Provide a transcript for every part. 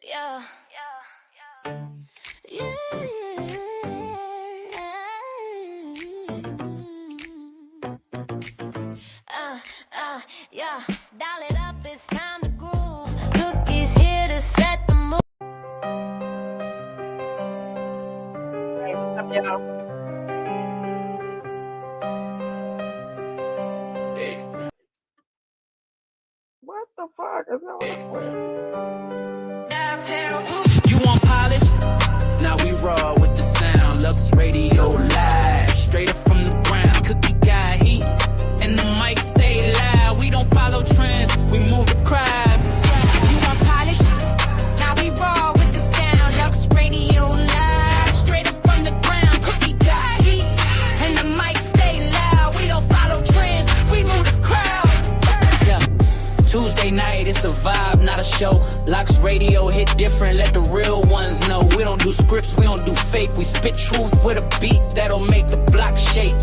Yeah. Yeah. Uh, yeah. Dial it up, it's time to groove. Cookies here to set the mood. Hey, what's up, y'all? What the fuck is going on with? You want polish? Now we raw with the sound. Lux Radio live, straight up from the ground. Cookie got heat, and the mic stay loud. We don't follow trends, we move the crowd. You want polish? Now we raw with the sound. Lux Radio live, straight up from the ground. Cookie got heat, and the mic stay loud. We don't follow trends, we move the crowd. Yeah. Tuesday night, it's a vibe, not a show. Lux Radio hit different, let the real ones know. We don't do scripts, we don't do fake. We spit truth with a beat that'll make the block shake.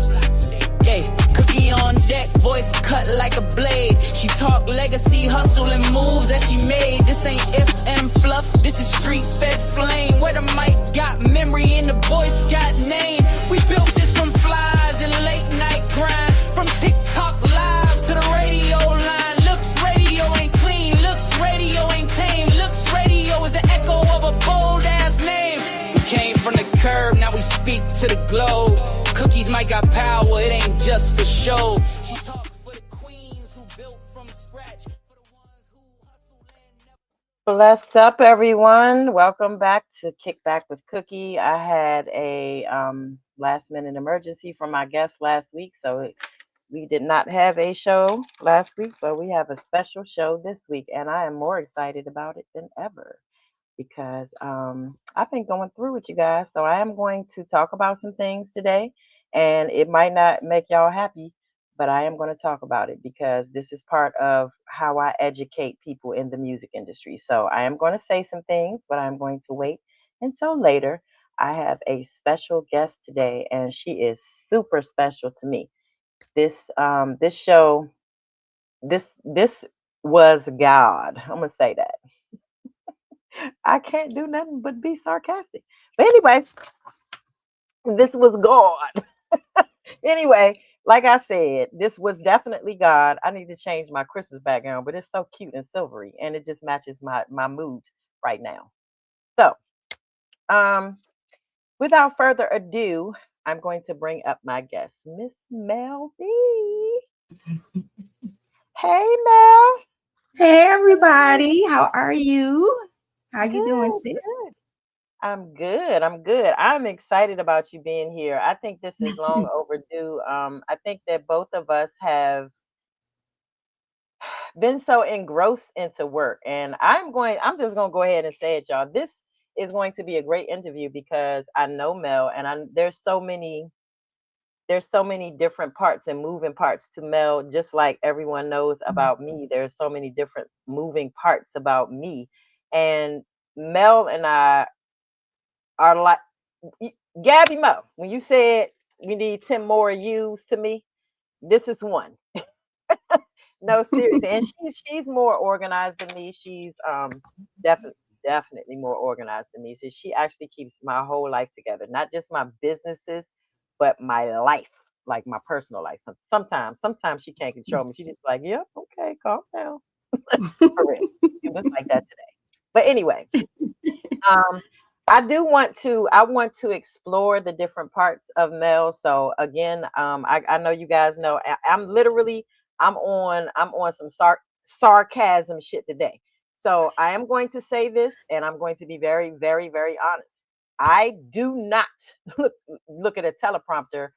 Yeah, Cookie on deck, voice cut like a blade. She talk legacy, hustle, and moves that she made. This ain't if and fluff, this is street fed flame. Where the mic got memory and the voice got name. We built this from flies and late night grind. From TikTok live to the radio line. Looks radio ain't clean, looks radio ain't tame. Looks radio is the echo of a bold ass name. We came from the curb, now we speak to the globe. Cookies might got power, it ain't just for show. She talk for the queens who built from scratch. For the ones who hustle and never... Bless up, everyone. Welcome back to Kick Back with Cookie. I had a last minute emergency from my guest last week, so we did not have a show last week, but we have a special show this week, and I am more excited about it than ever because I've been going through with you guys. So I am going to talk about some things today, and it might not make y'all happy, but I am going to talk about it because this is part of how I educate people in the music industry. So I am going to say some things, but I'm going to wait until later. I have a special guest today, and she is super special to me. This show, this was God. I'm gonna say that. I can't do nothing but be sarcastic. But anyway, this was God. Anyway, like I said, this was definitely God. I need to change my Christmas background, but it's so cute and silvery, and it just matches my mood right now. So, um, without further ado, I'm going to bring up my guest, Miss Mell B. Hey, Mel. Hey everybody, how are you? How you doing, Good, sis? good. I'm good. I'm good. I'm excited about you being here. I think this is long overdue. I think that both of us have been so engrossed into work, and I'm just going to go ahead and say it, y'all. This is going to be a great interview because I know Mel, and there's so many different parts and moving parts to Mel, just like everyone knows about me. There's so many different moving parts about me, and Mel and I are like Gabby Mo, when you said we need 10 more yous to me, this is one. No, seriously. And she's more organized than me. She's definitely more organized than me. So she actually keeps my whole life together, not just my businesses, but my life, like my personal life. Sometimes she can't control me. She just like, yep, okay, calm down. For real. It was like that today. But anyway, um, I want to explore the different parts of Mel. So again, I know you guys know I'm on some sarcasm shit today. So I am going to say this, and I'm going to be very, very, very honest. I do not look at a teleprompter.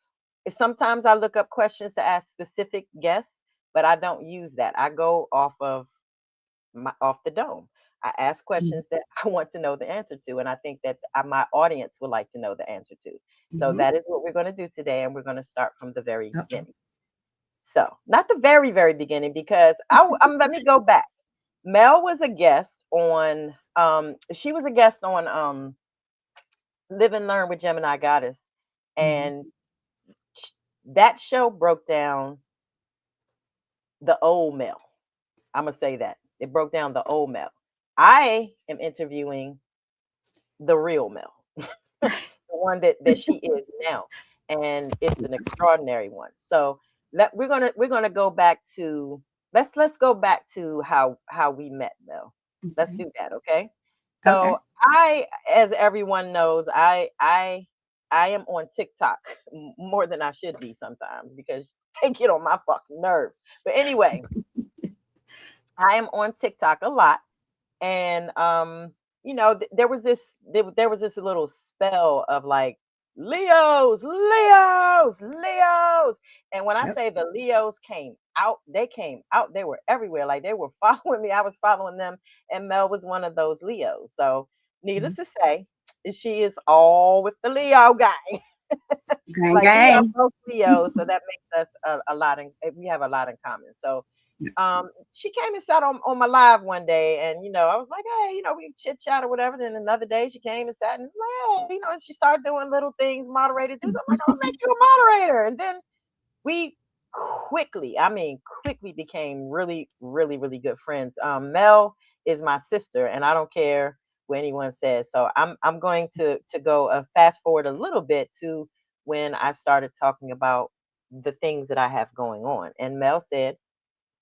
Sometimes I look up questions to ask specific guests, but I don't use that. I go off the dome. I ask questions that I want to know the answer to, and I think that my audience would like to know the answer to. So Mhm. that is what we're going to do today, and we're going to start from the very Uh-oh. beginning. So, not the very, very beginning, because let me go back. Mel was a guest on. She was a guest on Live and Learn with Gemini Goddess, Mhm. and sh- that show broke down the old Mel. I'm gonna say that it broke down the old Mel. I am interviewing the real Mel, the one that she is now, and it's an extraordinary one. So we're gonna go back to let's go back to how we met, Mel. Let's Okay. do that, okay? Okay. So as everyone knows, I am on TikTok more than I should be sometimes because they get on my fucking nerves. But anyway, I am on TikTok a lot, and there was this little spell of like Leos, Leos, Leos, and when I Yep. say the Leos came out, they were everywhere, like they were following me, I was following them, and Mel was one of those Leos. So needless Mhm. to say, she is all with the Leo gang. Gang, Like we are gang. both Leos, so that makes us a lot in we have a lot in common. So Yep. she came and sat on my live one day, and I was like, hey, we chit chat or whatever. Then another day she came and sat, and like, hey, and she started doing little things, moderated things. I'm like, I'll make you a moderator. And then we quickly, I mean, quickly became really, really, really good friends. Mel is my sister, and I don't care what anyone says. So I'm going to go fast forward a little bit to when I started talking about the things that I have going on, and Mel said,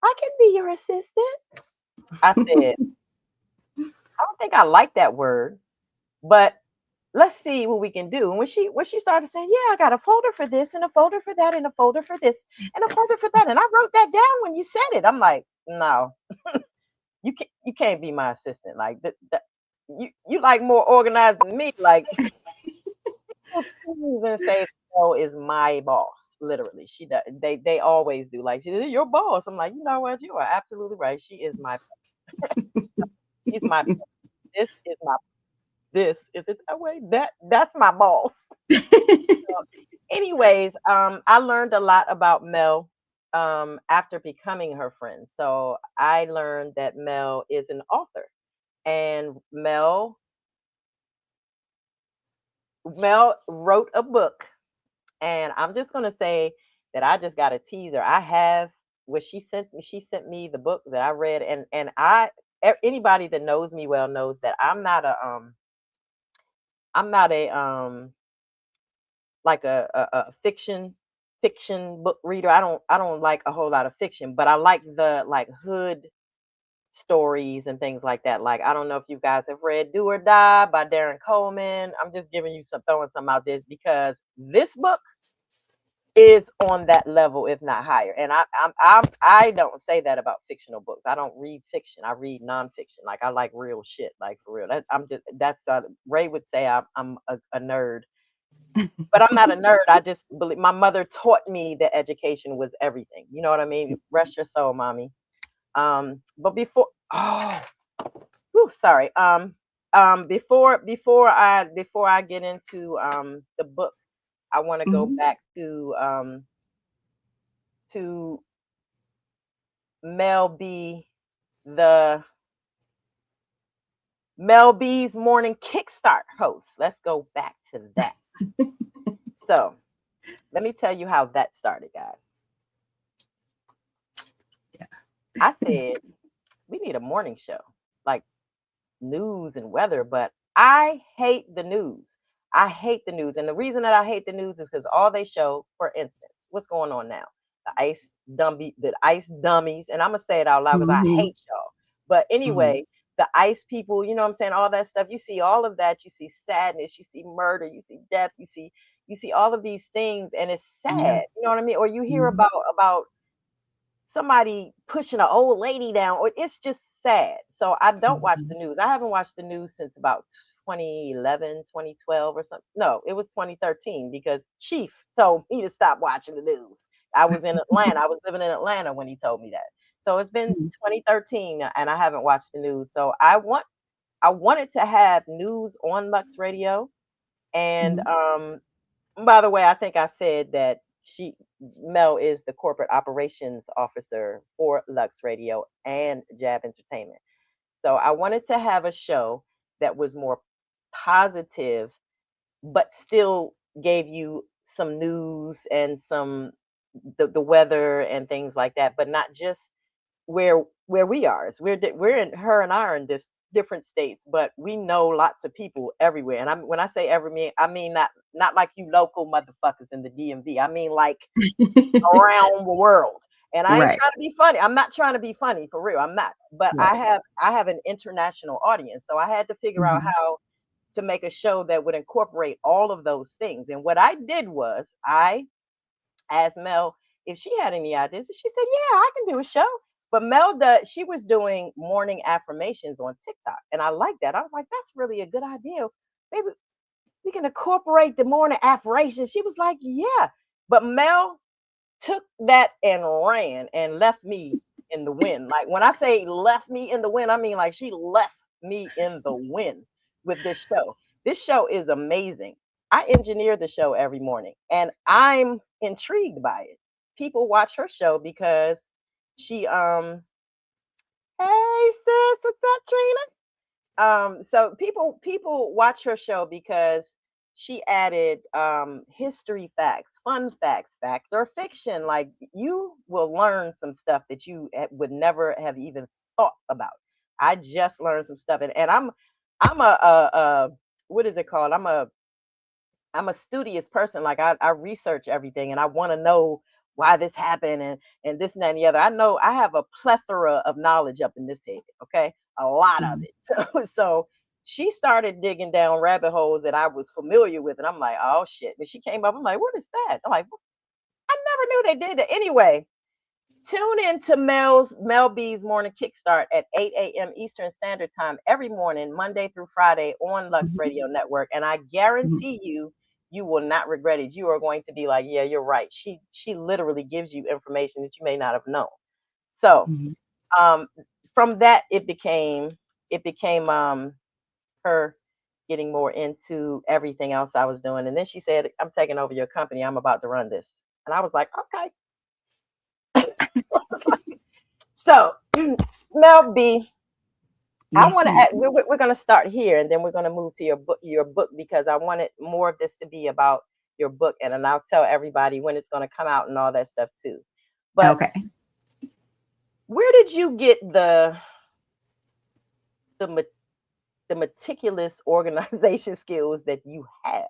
I can be your assistant. I said, I don't think I like that word, but let's see what we can do. And when she started saying, yeah, I got a folder for this and a folder for that and a folder for this and a folder for that, and I wrote that down when you said it. I'm like, no, you can't be my assistant. Like that you like more organized than me. Like people tease and say no is my boss. Literally, she does. They always do. Like she's your boss. I'm like, you know what? You are absolutely right. She is my. She's my. This is my. This is it that way. That's my boss. Anyways, I learned a lot about Mel after becoming her friend. So I learned that Mel is an author, and Mel wrote a book, and I'm just gonna say that I just got a teaser. I have what she sent me. She sent me the book that I read, and anybody that knows me well knows that I'm not a like a fiction book reader. I don't like a whole lot of fiction, but I like the like hood stories and things like that. Like I don't know if you guys have read Do or Die by Darren Coleman. I'm just giving you some throwing some out there because this book is on that level, if not higher. And I don't say that about fictional books. I don't read fiction. I read nonfiction. Like I like real shit, like for real. That's Ray would say I'm a nerd, but I'm not a nerd. I just believe my mother taught me that education was everything. You know what I mean? Rest your soul, mommy. But sorry. Before I get into the book, I want to go Mhm. back to Mel B, the Mel B's morning kickstart host. Let's go back to that. So let me tell you how that started, guys. Yeah. I said we need a morning show, like news and weather, but I hate the news. I hate the news. And the reason that I hate the news is because all they show, for instance, what's going on now? The ice dummies, and I'm gonna say it out loud because I Mhm. hate y'all. But Mhm. anyway, the ice people, you know what I'm saying, all that stuff. You see all of that, you see sadness, you see murder, you see death, you see all of these things, and it's Yeah. sad. You know what I mean? Or you hear Mhm. about somebody pushing an old lady down, or it's just sad. So I don't watch the Mhm. news. I haven't watched the news since about 2011, 2012 or something. No, it was 2013 because Chief told me to stop watching the news. I was in Atlanta. I was living in Atlanta when he told me that. So it's been Mhm. 2013 and I haven't watched the news. So I wanted to have news on Lux Radio, and Mhm. by the way, I think I said that Mel is the corporate operations officer for Lux Radio and J.A.B Entertainment. So I wanted to have a show that was more positive, but still gave you some news and some the weather and things like that, but not just where we are. We're in her and I are in different states, but we know lots of people everywhere. And when I say everywhere, I mean not like you local motherfuckers in the DMV. I mean like around the world. And I ain't Right. trying to be funny. I'm not trying to be funny for real. I'm not. But Right. I have an international audience. So I had to figure out Mhm. how to make a show that would incorporate all of those things. And what I did was I asked Mel if she had any ideas. And she said, "Yeah, I can do a show." But she was doing morning affirmations on TikTok. And I like that. I was like, that's really a good idea. Maybe we can incorporate the morning affirmations. She was like, yeah. But Mel took that and ran and left me in the wind. Like when I say left me in the wind, I mean like she left me in the wind with this show. This show is amazing. I engineer the show every morning and I'm intrigued by it. People watch her show because she hey sis, what's up, Trina? So people watch her show because she added history facts, fun facts, fact or fiction. Like you will learn some stuff that you would never have even thought about. I just learned some stuff, and I'm a what is it called? I'm a studious person. Like I research everything and I want to know why this happened and this and that and the other. I know I have a plethora of knowledge up in this head. Okay, a lot of Mhm. it. So she started digging down rabbit holes that I was familiar with, and I'm like, oh shit. When she came up, I'm like, what is that? I'm like, I never knew they did that. Anyway, tune in to Mel B's Morning Kickstart at 8 a.m. Eastern Standard Time every morning, Monday through Friday on Lux Mhm. Radio Network. And I Mhm. guarantee you, you will not regret it. You are going to be like, yeah, you're right. She literally gives you information that you may not have known. So Mhm. um, from that, it became her getting more into everything else I was doing. And then she said, I'm taking over your company. I'm about to run this. And I was like, okay. So, Mel B, I Yes, want ma'am. to. We're going to start here, and then we're going to move to your book. Your book, because I wanted more of this to be about your book, and then I'll tell everybody when it's going to come out and all that stuff too. But Okay. where did you get the ma- the meticulous organization skills that you have,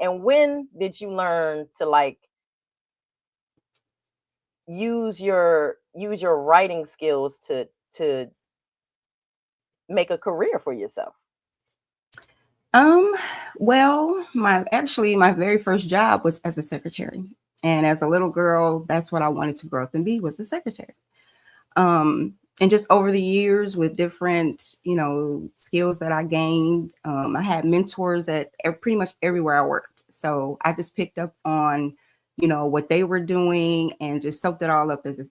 and when did you learn to like use your writing skills to make a career for yourself? Um, well, my very first job was as a secretary. And as a little girl, that's what I wanted to grow up and be, was a secretary. And just over the years with different, skills that I gained, I had mentors at pretty much everywhere I worked. So I just picked up on, what they were doing and just soaked it all up as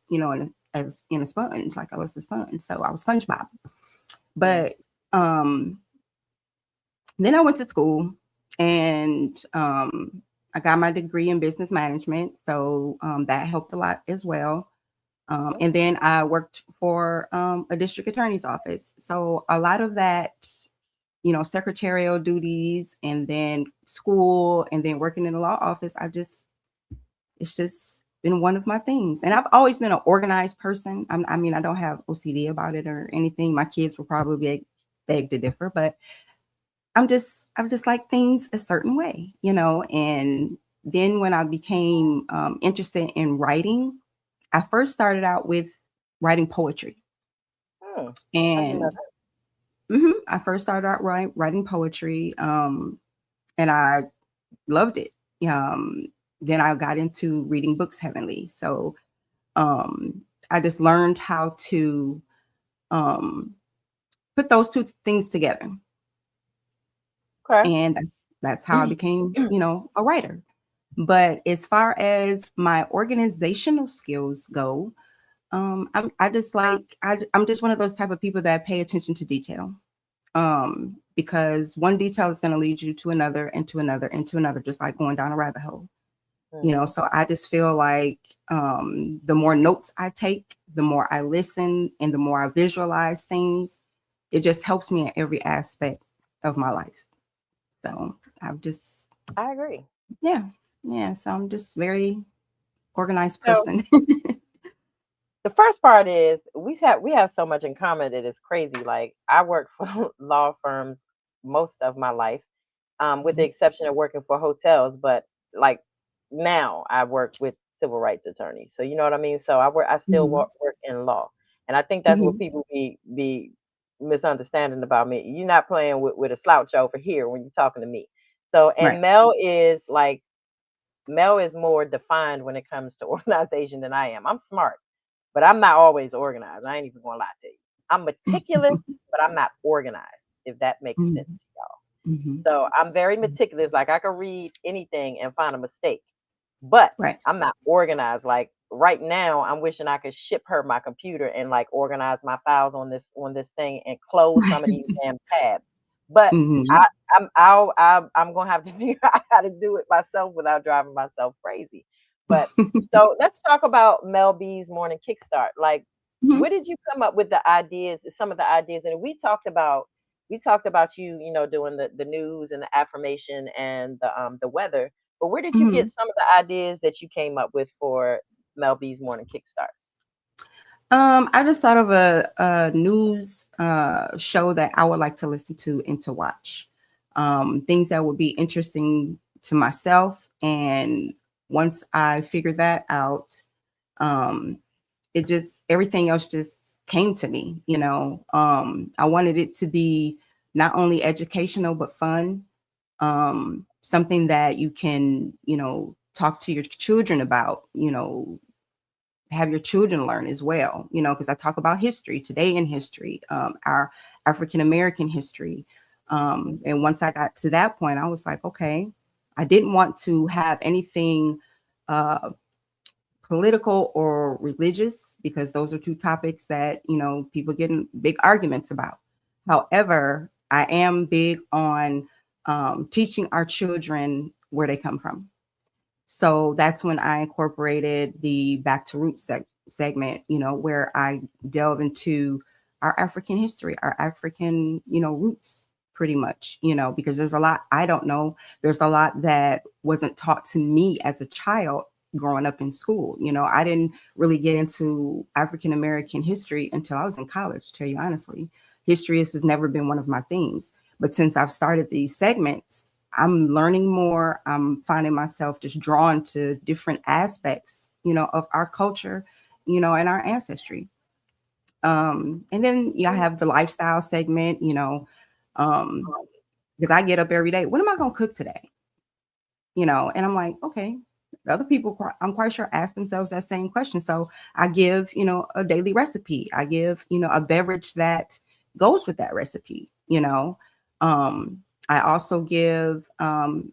in a sponge, like I was a sponge. So I was SpongeBob. Mm. But um then I went to school and I got my degree in business management. So that helped a lot as well. And then I worked for a district attorney's office. So a lot of that, secretarial duties and then school and then working in the law office, it's just been one of my things. And I've always been an organized person. I mean, I don't have OCD about it or anything. My kids will probably beg to differ, but I'm just like things a certain way, and then when I became interested in writing, I first started out with writing poetry. Hmm. I didn't know And I first started out writing poetry, and I loved it. Um, then I got into reading books heavily. So um, I just learned how to um, put those two things together. that. And that's how I Okay. became, a writer. But as far as my organizational skills go, I just I'm just one of those type of people that pay attention to detail. Because one detail is going to lead you to another and to another and to another, just like going down a rabbit hole. Mhm. So I just feel like the more notes I take, the more I listen, and the more I visualize things, it just helps me in every aspect of my life. So I've just, I agree. yeah, yeah. So I'm just very organized So person. The first part is we have so much in common that it's crazy. Like I worked for law firms most of my life, with the Mhm. exception of working for hotels. But like now, I work with civil rights attorneys. So you know what I mean. So I still Mhm. work in law, and I think that's what Mhm. people be misunderstanding about me. You're not playing with a slouch over here when you're talking to me. So Right. and Mel is more defined when it comes to organization than I am. I'm smart, but I'm not always organized. I ain't even gonna lie to you. I'm meticulous, but I'm not organized, if that makes sense Mhm. to y'all. Mhm. So I'm very meticulous. Like I can read anything and find a mistake, but Right. I'm not organized. Like right now, I'm wishing I could ship her my computer and like organize my files on this thing and close some of these damn tabs. But Mhm. I I'm gonna have to figure out how to do it myself without driving myself crazy. But so let's talk about Mel B's morning kickstart. Like, Mhm. where did you come up with the ideas? Some of the ideas, and we talked about you, doing the news and the affirmation and the weather. But where did you get Mhm. some of the ideas that you came up with for Mel B's morning kickstart? I just thought of a news show that I would like to listen to and to watch. Things that would be interesting to myself. And once I figured that out, um, it just everything else just came to me. I wanted it to be not only educational but fun. Something that you can, talk to your children about. Have your children learn as well, because I talk about history today in history, our African American history. And once I got to that point, I was like, okay, I didn't want to have anything uh, political or religious because those are two topics that, people get in big arguments about. However, I am big on teaching our children where they come from. So that's when I incorporated the Back to Roots segment, where I delve into our African history, our African, roots pretty much, because there's a lot I don't know. There's a lot that wasn't taught to me as a child growing up in school. I didn't really get into African American history until I was in college, to tell you honestly. History has never been one of my things. But since I've started these segments, I'm learning more. I'm finding myself just drawn to different aspects, of our culture, and our ancestry. And then I have the lifestyle segment, um, because I get up every day. What am I going to cook today? And I'm like, okay. Other people, I'm quite sure, ask themselves that same question. So I give, a daily recipe. I give, a beverage that goes with that recipe. Um, I also give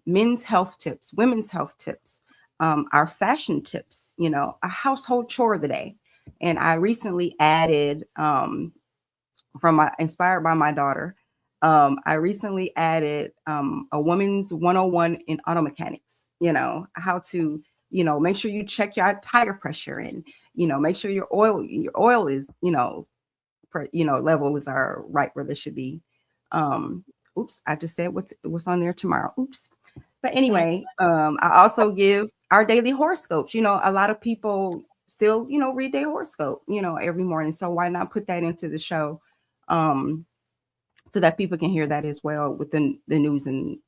men's health tips, women's health tips, our fashion tips, a household chore of the day. And I recently added from my inspired by my daughter. I recently added a woman's 101 in auto mechanics, how to, make sure you check your tire pressure and, make sure your oil is, levels are right where they should be. Um, oops, I just said what's on there tomorrow. Oops. But anyway, I also give our daily horoscopes. A lot of people still, read their horoscope, every morning. So why not put that into the show? Um, so that people can hear that as well with the news and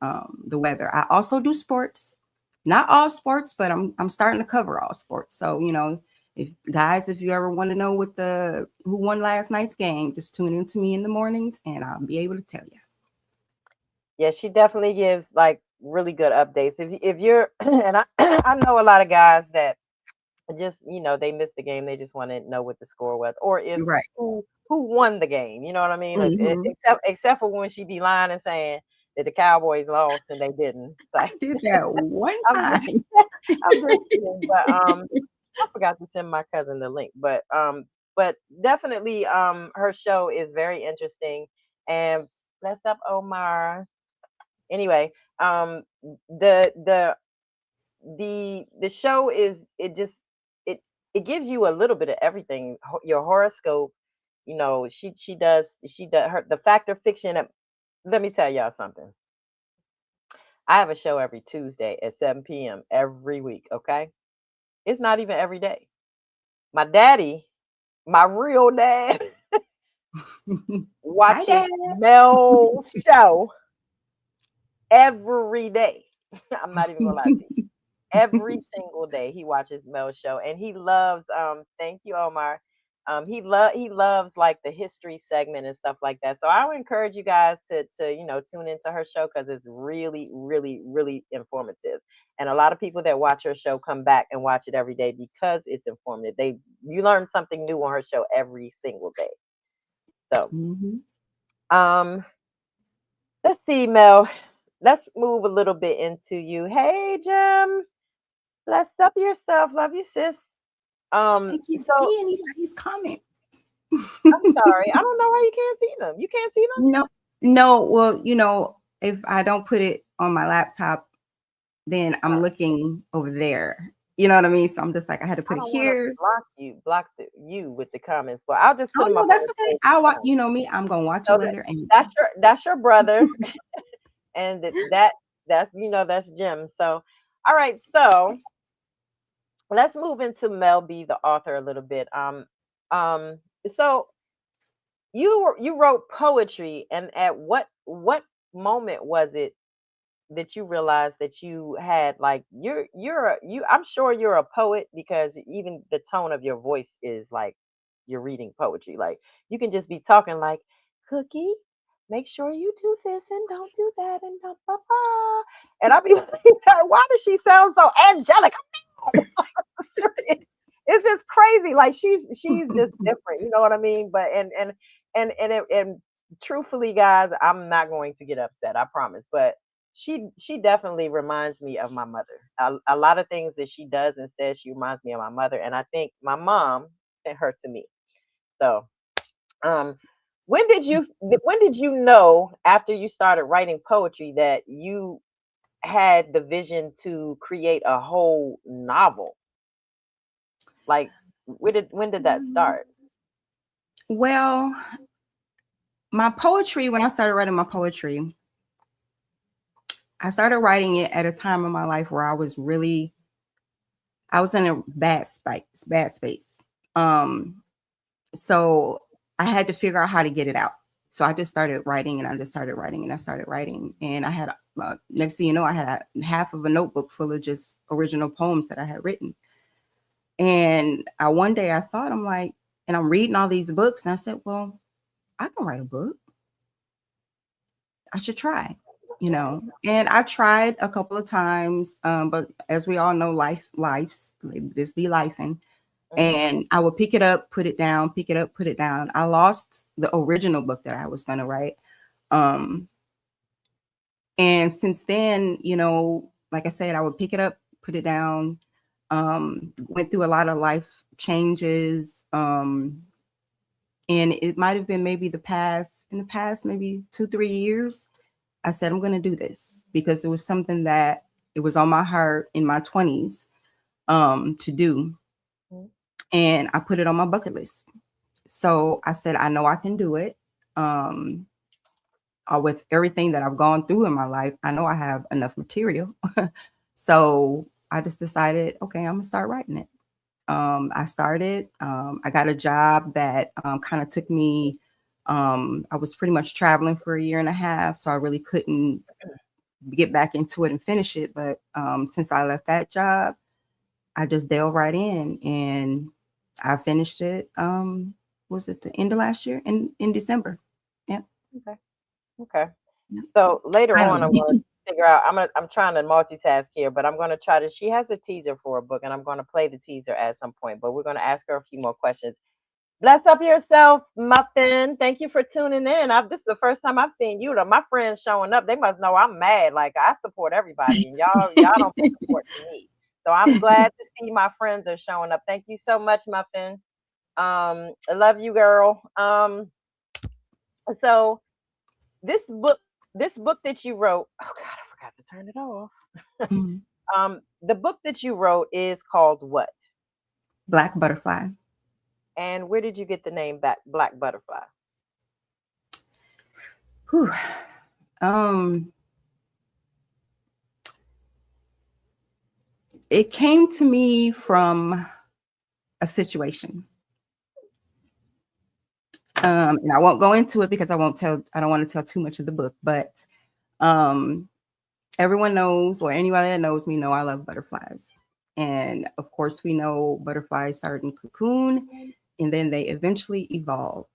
the weather. I also do sports, not all sports, but I'm starting to cover all sports. So if you ever want to know who won last night's game, just tune in to me in the mornings and I'll be able to tell you. Yeah, she definitely gives like really good updates. If you're and I I know a lot of guys that just they missed the game. They just want to know what the score was, or if You're right. who won the game. You know what I mean? Hmm. Except for when she be lying and saying that the Cowboys lost and they didn't. It's I like did that one I'm just time. I'm just kidding. But I forgot to send my cousin the link. But definitely her show is very interesting. And bless up Omar. Anyway, the the the show is it it gives you a little bit of everything. Your horoscope, she does her the fact or fiction. Let me tell y'all something. I have a show every Tuesday at 7 p.m. every week. Okay, it's not even every day. My daddy my real dad Hi, watches Dad. Mel's show every day. I'm not even gonna lie to you. Every single day he watches Mel's show, and he loves. Thank you, Omar. He loves like the history segment and stuff like that. So I would encourage you guys to tune into her show because it's really really really informative. And a lot of people that watch her show come back and watch it every day because it's informative. You learn something new on her show every single day. So Mhm. um, let's see, Mel. Let's move a little bit into you. Hey, Jim. Bless up yourself. Love you, sis. I can't So see anybody's comment. I'm sorry. I don't know how you can't see them. You can't see them? No, no. Well, if I don't put it on my laptop, then I'm Uh, looking over there. You know what I mean? So I'm just like, I had to I put it don't want to here. block you with the comments, but I'll just put Oh them no, up on that's the okay. stage. I'll watch. Fine. You know me. I'm gonna watch it So later. And that's your brother, and that's Jim. So all right, so let's move into Mel B, the author, a little bit. Um, so you wrote poetry, and at what moment was it that you realized that you had like I'm sure you're a poet because even the tone of your voice is like you're reading poetry. Like you can just be talking like, Cookie, make sure you do this and don't do that and blah, blah, blah. And I'll be like, why does she sound so angelic? Serious. It's just crazy. Like she's just different. You know what I mean? But and truthfully, guys, I'm not going to get upset. I promise. But she definitely reminds me of my mother. A lot of things that she does and says, she reminds me of my mother. And I think my mom sent her to me. So um when did you know after you started writing poetry that you had the vision to create a whole novel? Like, when did that start? well, my poetry. When I started writing my poetry, I started writing it at a time in my life where I was in a bad space. Bad space. Um, so I had to figure out how to get it out. So I just started writing, and I just started writing, and I started writing, and I had next thing you know, I had half of a notebook full of just original poems that I had written. And one day I thought, I'm like, and I'm reading all these books, and I said, well, I can write a book. I should try, And I tried a couple of times, but as we all know, life's this be life, Mhm. and I would pick it up, put it down, pick it up, put it down. I lost the original book that I was going to write. Um, and since then, like I said, I would pick it up, put it down. Went through a lot of life changes. And it might have been maybe in the past, maybe 2-3 years, I said, I'm going to do this because it was something that it was on my heart in my 20s to do. Mhm. And I put it on my bucket list. So I said, I know I can do it. With everything that I've gone through in my life, I know I have enough material. So I just decided, okay, I'm gonna start writing it. I started. I got a job that kind of took me. I was pretty much traveling for a year and a half, so I really couldn't get back into it and finish it. But since I left that job, I just delved right in, and I finished it. Was it the end of last year in December? Yeah. Okay. Okay. Yeah. So later on, I'm Finally. going to figure out. I'm trying to multitask here, but I'm going to try to. She has a teaser for a book, and I'm going to play the teaser at some point. But we're going to ask her a few more questions. Bless up yourself, Muffin. Thank you for tuning in. This is the first time I've seen you. Though my friends showing up, they must know I'm mad. Like I support everybody, and y'all don't support me. So I'm glad to see my friends are showing up. Thank you so much, Muffin. I love you, girl. So this book, that you wrote. Oh God, I forgot to turn it off. Mhm. The book that you wrote is called what? Black Butterfly. And where did you get the name back, Black Butterfly? Whew. Um, it came to me from a situation. And I won't go into it because I don't want to tell too much of the book, but everyone knows, or anybody that knows me know I love butterflies. And of course, we know butterflies start in cocoon and then they eventually evolve.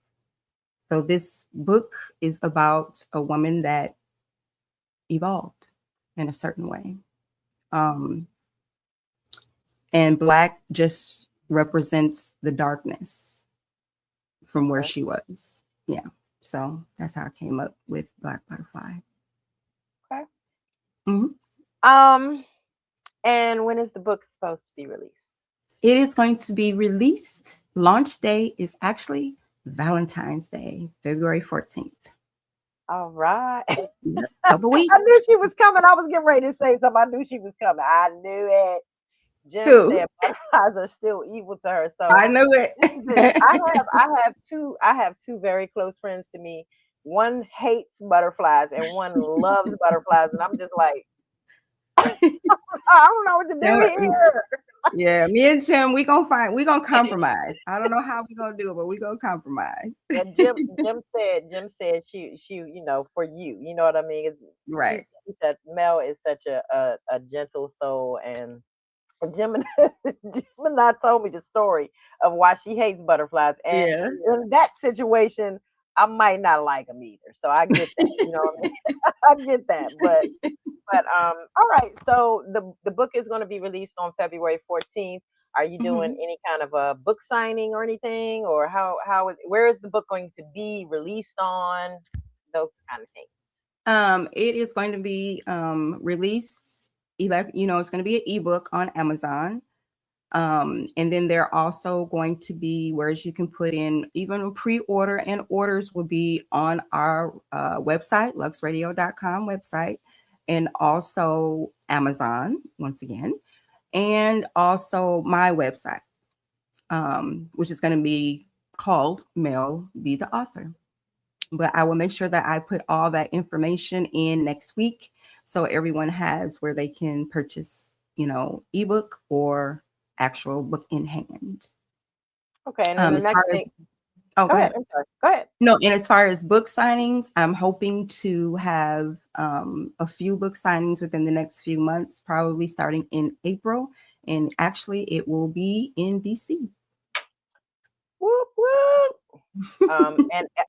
So this book is about a woman that evolved in a certain way. And Black just represents the darkness from where she was. Yeah. So that's how I came up with Black Butterfly. Okay. Mm-hmm. And when is the book supposed to be released? It is going to be released. Launch day is actually Valentine's Day, February 14th. All right. Couple weeks. I knew she was coming. I was getting ready to say something. I knew she was coming. I knew it. Jim said butterflies are still evil to her. So I knew it. I have two very close friends to me. One hates butterflies and one loves butterflies. And I'm just like, I don't know what to do here. Yeah, me and Jim, we're gonna compromise. I don't know how we're gonna do it, but we're gonna compromise. And Jim said she, for you know what I mean? Right. He said Mel is such a gentle soul, and Jim and I told me the story of why she hates butterflies. And in that situation, I might not like them either. So I get that. You know what I mean? I get that. But all right. So the book is going to be released on February 14th. Are you doing any kind of a book signing or anything? Or where is the book going to be released on? Those kind of things. It is going to be released. It's going to be an ebook on Amazon. And then there are also going to be whereas you can put in even a pre-order, and orders will be on our website, luxradio.com website, and also Amazon once again, and also my website, which is going to be called Mell B, the author. But I will make sure that I put all that information in next week so everyone has where they can purchase, ebook or actual book in hand. Okay, and then the next thing. Go ahead. I'm sorry. Go ahead. No, and as far as book signings, I'm hoping to have a few book signings within the next few months, probably starting in April. And actually, it will be in DC. Whoop, whoop.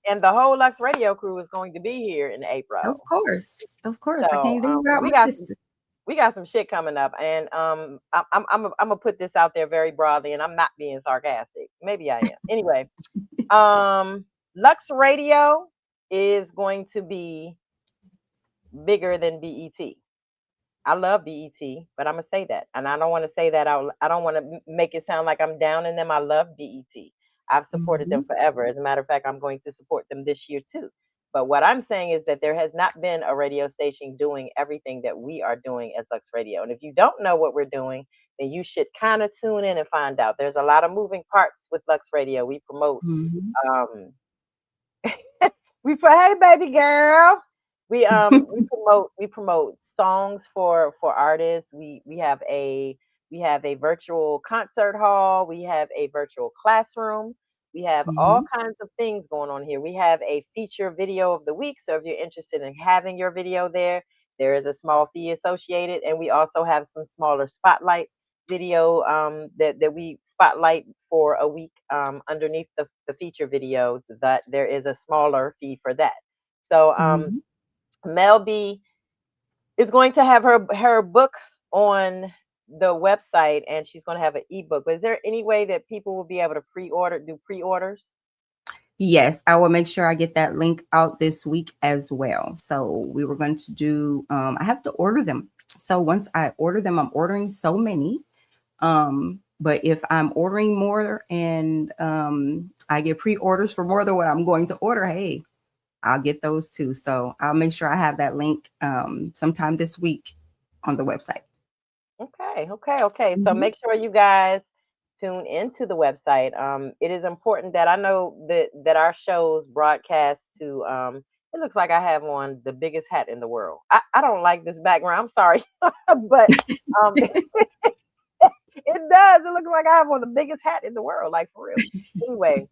And the whole Lux Radio crew is going to be here in April. Of course. So, I can't do without my sister. We got some shit coming up, and I'm gonna put this out there very broadly, and I'm not being sarcastic. Maybe I am. Anyway, Lux Radio is going to be bigger than BET. I love BET, but I'm gonna say that, and I don't want to say that out. I don't want to make it sound like I'm down in them. I love BET. I've supported them forever. As a matter of fact, I'm going to support them this year too. But what I'm saying is that there has not been a radio station doing everything that we are doing as Lux Radio. And if you don't know what we're doing, then you should kind of tune in and find out. There's a lot of moving parts with Lux Radio. We promote, hey baby girl. We promote songs for artists. We have a virtual concert hall. We have a virtual classroom. We have all kinds of things going on here. We have a feature video of the week. So if you're interested in having your video there is a small fee associated. And we also have some smaller spotlight video that we spotlight for a week underneath the feature videos. That there is a smaller fee for that. So Mell B is going to have her book on the website, and she's going to have an ebook. But is there any way that people will be able to do pre-orders? Yes, I will make sure I get that link out this week as well. So we were going to do, I have to order them. So once I order them, I'm ordering so many. But if I'm ordering more and I get pre-orders for more than what I'm going to order, hey, I'll get those too. So I'll make sure I have that link sometime this week on the website. Okay. So make sure you guys tune into the website. It is important that I know that our shows broadcast to, it looks like I have on the biggest hat in the world. I don't like this background. I'm sorry, but it does. It looks like I have on the biggest hat in the world, like for real. Anyway,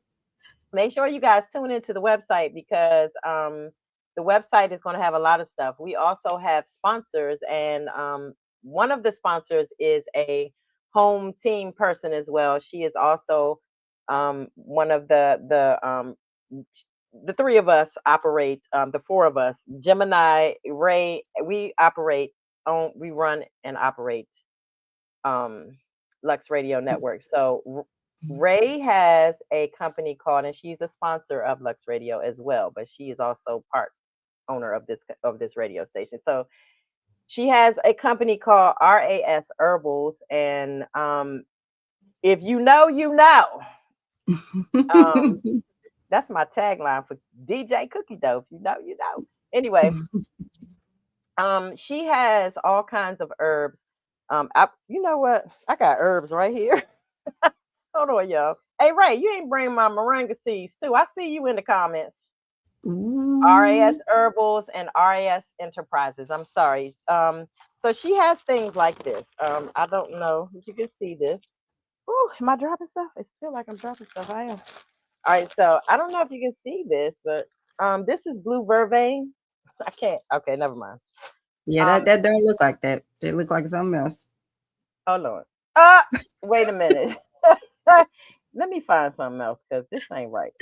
make sure you guys tune into the website because the website is going to have a lot of stuff. We also have sponsors, and one of the sponsors is a home team person as well. She is also one of the three of us operate, the four of us, Gemini, Ray, we run and operate um, Lux Radio Network. So Ray has a company called, and she's a sponsor of Lux Radio as well, but she is also part owner of this radio station. So she has a company called RAS Herbals, and if you know, you know. Um, that's my tagline for DJ Cookie Dough. If you know, you know. Anyway, she has all kinds of herbs. You know what? I got herbs right here. Hold on, y'all. Hey Ray, you ain't bring my moringa seeds too. I see you in the comments. RAS Ooh. Herbals and RAS Enterprises. I'm sorry. So she has things like this. I don't know if you can see this. Oh, am I dropping stuff? I feel like I'm dropping stuff. I am. All right, so I don't know if you can see this, but this is blue vervain. I can't. Okay, never mind. Yeah, Um, that don't look like that. They look like something else. hold on. Wait a minute. Let me find something else because this ain't right.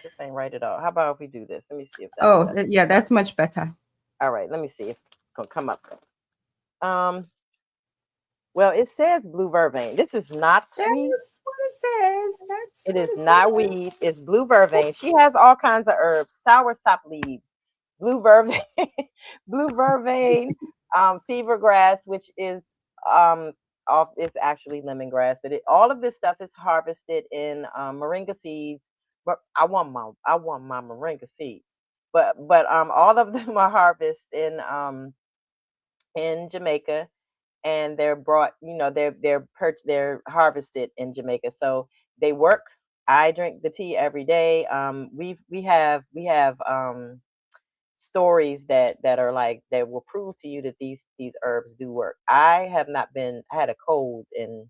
This ain't right at all. How about if we do this? Let me see if that'll Oh, better. yeah, that's much better. All right, let me see if it's gonna come up. Um, well, it says blue vervain. This is not weed. That's what it says. That's It what is it not says. weed. It's blue vervain. She has all kinds of herbs, sour sop leaves, blue vervain, blue vervain, fever grass, which is um off. It's actually lemongrass, but all of this stuff is harvested in moringa seeds. But I want my moringa seeds. But all of them are harvested in Jamaica, and they're brought, they're harvested in Jamaica. So they work. I drink the tea every day. We have stories that are like that will prove to you that these herbs do work. I have not been I had a cold in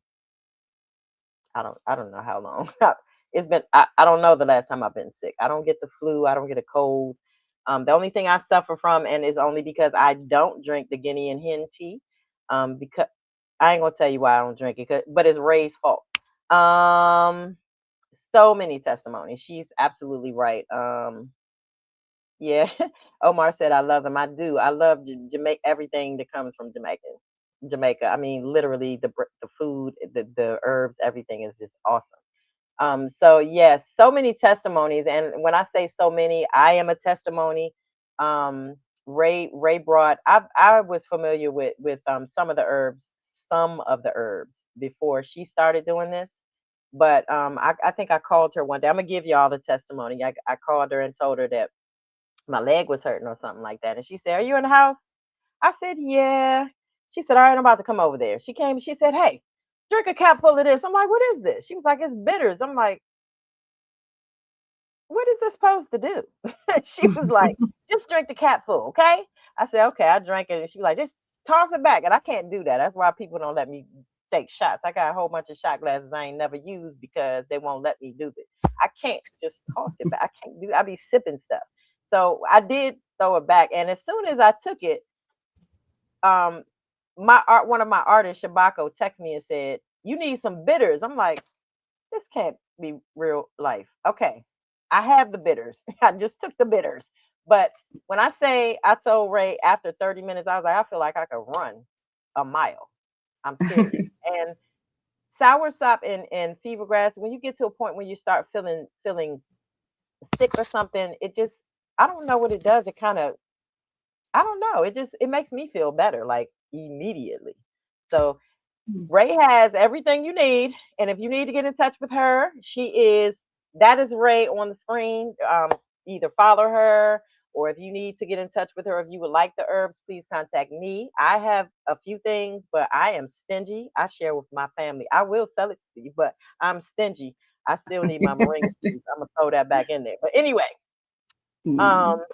I don't know how long. It's been I don't know the last time I've been sick. I don't get the flu, I don't get a cold. The only thing I suffer from, and is only because I don't drink the Guinea and hen tea. Because I ain't gonna tell you why I don't drink it, but it's Ray's fault. Um, so many testimonies. She's absolutely right. Yeah. Omar said, "I love them. I do. I love Jamaica. Everything that comes from Jamaica. I mean, literally the food, the herbs, everything is just awesome." So yes, so many testimonies, and when I say so many, I am a testimony. Um, Ray brought. I was familiar with some of the herbs before she started doing this, but I think I called her one day. I'm gonna give you all the testimony. I called her and told her that my leg was hurting or something like that, and she said, "Are you in the house?" I said, "Yeah." She said, "All right, I'm about to come over there." She came. She said, "Hey, drink a cap full of this." I'm like, "What is this?" She was like, "It's bitters." I'm like, "What is this supposed to do?" She was like, "Just drink the cap full, okay?" I said, "Okay." I drank it, and she was like, "Just toss it back." And I can't do that. That's why people don't let me take shots. I got a whole bunch of shot glasses I ain't never used because they won't let me do it. I can't just toss it back. I can't do. I be sipping stuff. So I did throw it back, and as soon as I took it, um, one of my artists, Shabako, texted me and said, "You need some bitters." I'm like, this can't be real life. Okay, I have the bitters. I just took the bitters. But when I say, I told Ray after 30 minutes, I was like, I feel like I could run a mile. I'm serious. And sour sop and fever grass, when you get to a point where you start feeling sick or something, it just, I don't know what it does. It kind of, I don't know. It makes me feel better, like immediately. So Ray has everything you need, and if you need to get in touch with her, that is Ray on the screen. Either follow her, or if you need to get in touch with her, if you would like the herbs, please contact me. I have a few things, but I am stingy. I share with my family. I will sell it to you, but I'm stingy. I still need my moringa seeds. I'm gonna throw that back in there. But anyway, Mm. um,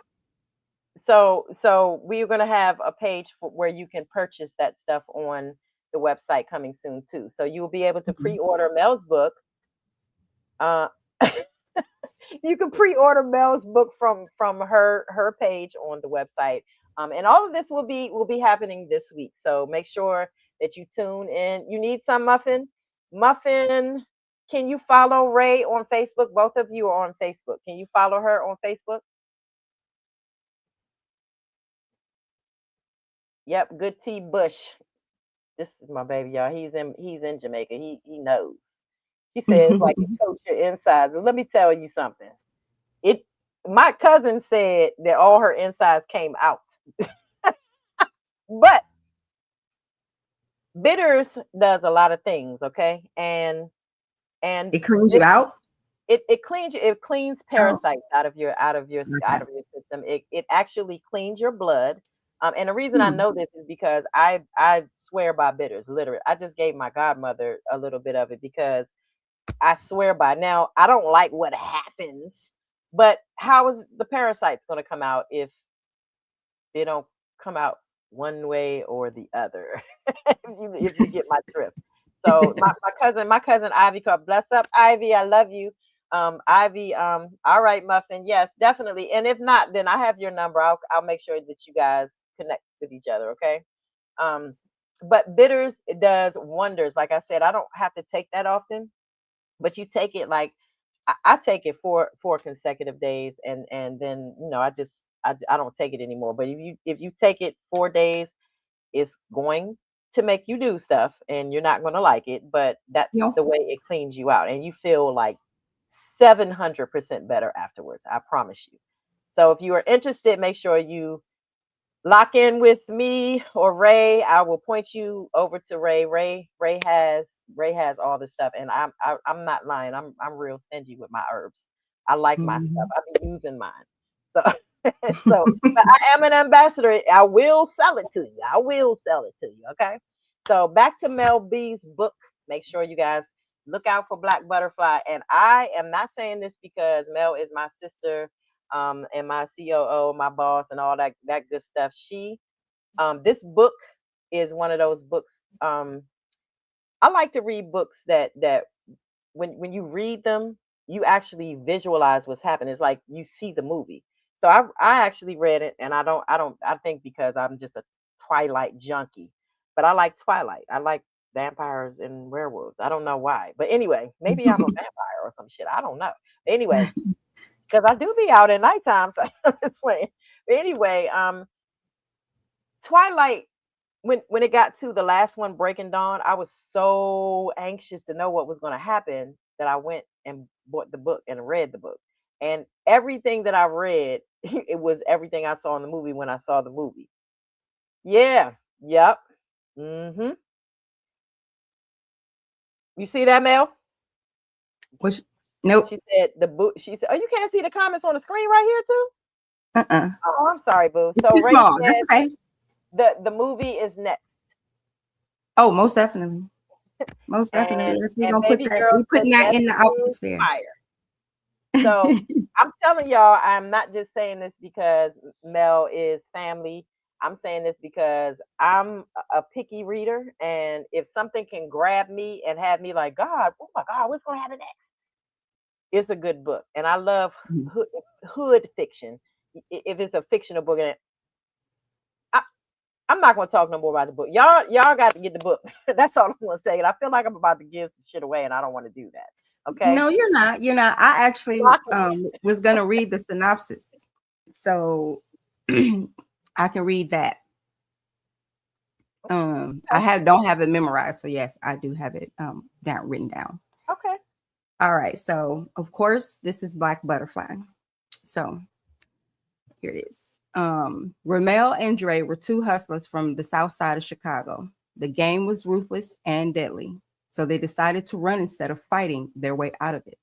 so we're going to have a page where you can purchase that stuff on the website coming soon too. So you'll be able to pre-order Mel's book. uh You can pre-order Mel's book from her page on the website. And all of this will be happening this week. So make sure that you tune in. You need some muffin. Muffin, can you follow Ray on Facebook? Both of you are on Facebook. Can you follow her on Facebook? Yep, Good T Bush. This is my baby, y'all. He's in Jamaica. He knows. She says like you coach your insides. And let me tell you something. It My cousin said that all her insides came out. But bitters does a lot of things, okay? And It cleans you out. it cleans Oh, parasites okay. out of your system. It actually cleans your blood. And the reason I Hmm. know this is because I swear by bitters. Literally, I just gave my godmother a little bit of it because I swear by. Now I don't like what happens, but how is the parasites going to come out if they don't come out one way or the other? If you get my drift. So my cousin Ivy called, bless up Ivy, I love you. Ivy, all right, Muffin, yes, definitely. And if not, then I have your number. I'll make sure that you guys connect with each other, okay? Um, but bitters, it does wonders. Like I said, I don't have to take that often, but you take it like I take it four consecutive days, and then I don't take it anymore. But if you take it 4 days, it's going to make you do stuff, and you're not going to like it. But that's No. the way it cleans you out, and you feel like 700% better afterwards. I promise you. So if you are interested, make sure you lock in with me or Ray. I will point you over to Ray. Ray has all this stuff, and I'm not lying. I'm real stingy with my herbs. I like my stuff. Mhm. I've been using mine. So but I am an ambassador. I will sell it to you. I will sell it to you. Okay. So back to Mel B's book. Make sure you guys look out for Black Butterfly. And I am not saying this because Mel is my sister, and my COO, my boss, and all that good stuff. This book is one of those books. I like to read books that when you read them, you actually visualize what's happening. It's like you see the movie. So I actually read it, and I think because I'm just a Twilight junkie, but I like Twilight. I like vampires and werewolves. I don't know why, but anyway, maybe I'm a vampire or some shit. I don't know. Anyway, because I do be out at nighttime. So it's playing. But anyway, Twilight. When it got to the last one, Breaking Dawn, I was so anxious to know what was going to happen that I went and bought the book and read the book. And everything that I read, it was everything I saw in the movie when I saw the movie. Yeah. Yep. Mm-hmm. You see that, Mel? Which, nope. She said the book. She said, "Oh, you can't see the comments on the screen right here too." Uh-uh. Oh, I'm sorry, boo. It's So too Ray small. That's said okay. the movie is next, Oh, most definitely. Most definitely. and Yes, we're and gonna put baby that. girl We're said putting that yes, in the to atmosphere. fire. So I'm telling y'all, I'm not just saying this because Mel is family. I'm saying this because I'm a picky reader, and if something can grab me and have me like, God, oh my God, what's going to happen next? It's a good book, and I love Mhm. hood fiction. If it's a fictional book, and I, I'm not going to talk no more about the book. Y'all got to get the book. That's all I'm going to say. And I feel like I'm about to give some shit away, and I don't want to do that. Okay, No, you're not. You're not. I actually block it. was gonna read the synopsis, so I can read that. I don't have it memorized, so yes, I do have it down written down. Okay. All right, so of course this is Black Butterfly. So here it is. Ramel and Dre were two hustlers from the south side of Chicago. The game was ruthless and deadly, so they decided to run instead of fighting their way out of it.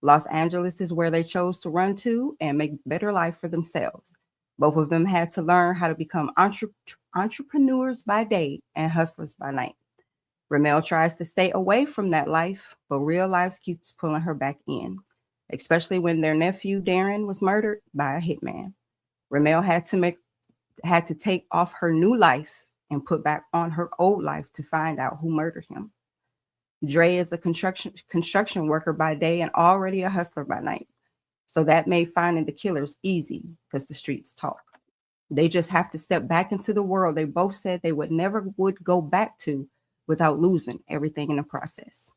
Los Angeles is where they chose to run to and make better life for themselves. Both of them had to learn how to become entrepreneurs by day and hustlers by night. Ramel tries to stay away from that life, but real life keeps pulling her back in, especially when their nephew Darren was murdered by a hitman. Ramel had to take off her new life and put back on her old life to find out who murdered him. Dre is a construction worker by day and already a hustler by night. So that made finding the killers easy because the streets talk. They just have to step back into the world they both said they would go back to without losing everything in the process.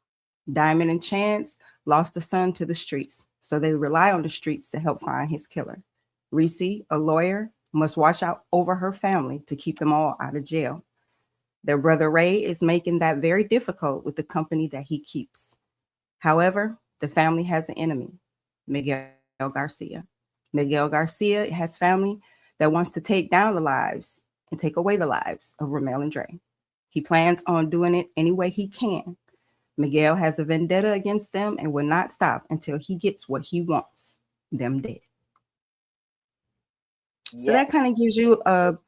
Diamond and Chance lost a son to the streets, so they rely on the streets to help find his killer. Reese, a lawyer, must watch out over her family to keep them all out of jail. Their brother Ray is making that very difficult with the company that he keeps. However, the family has an enemy, Miguel Garcia. Miguel Garcia has family that wants to take down the lives and take away the lives of Ramel and Dre. He plans on doing it any way he can. Miguel has a vendetta against them and will not stop until he gets what he wants, them dead. So that kind of gives you a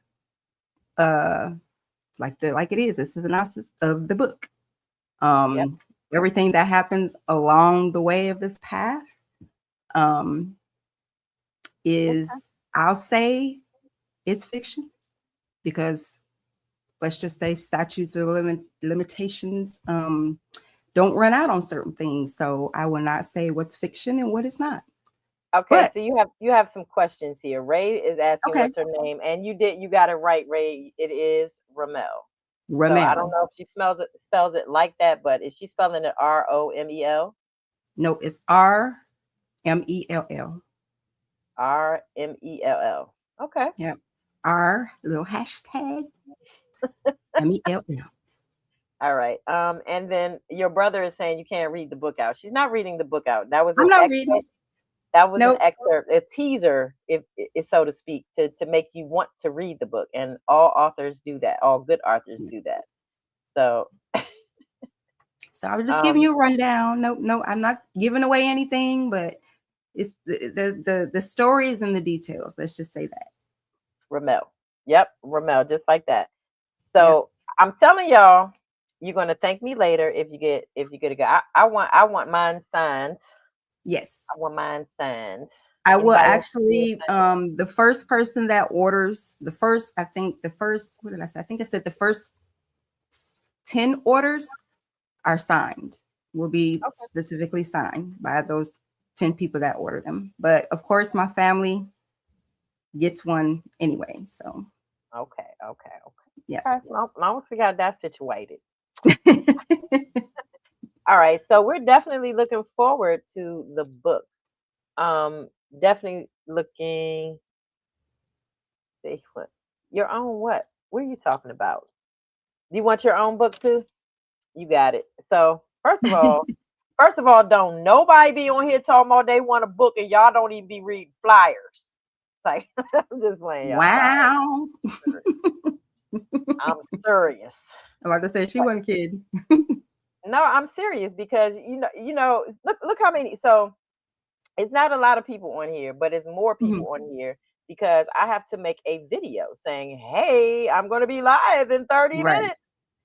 like it is. It's a synopsis of the book. Everything that happens along the way of this path is, I'll say, it's fiction, because let's just say statutes of limitations don't run out on certain things. So I will not say what's fiction and what is not. Okay, so you have some questions here. Ray is asking what's her name, and you got it right, Ray. It is Ramel. So I don't know if she spells it like that, but is she spelling it Romel? Nope, it's RMELL. RMELL. Okay. Yeah. R little hashtag MELL. All right. And then your brother is saying you can't read the book out. She's not reading the book out. That was I'm not reading. That was an excerpt, a teaser, if so to speak, to make you want to read the book. And all authors do that. All good authors do that. So I was just giving you a rundown. No, I'm not giving away anything, but it's the stories and the details. Let's just say that. Ramel. Yep, Ramel, just like that. So I'm telling y'all, you're gonna thank me later if you get a go. I want mine signed. Yes. I want mine signed. I will actually the first person that orders what did I say? I think I said the first 10 orders are signed, will be specifically signed by those 10 people that order them. But of course, my family gets one anyway. So okay. Yeah. Okay. Long as we got that situated. All right. So we're definitely looking forward to the book. Definitely looking. See what your own what? What are you talking about? Do you want your own book too? You got it. So first of all, don't nobody be on here talking about they want a book and y'all don't even be reading flyers. Like I'm just playing. Wow. I'm serious. I'm about to say she wasn't kidding. No, I'm serious because look how many. So it's not a lot of people on here, but it's more people on here because I have to make a video saying, "Hey, I'm going to be live in 30 minutes."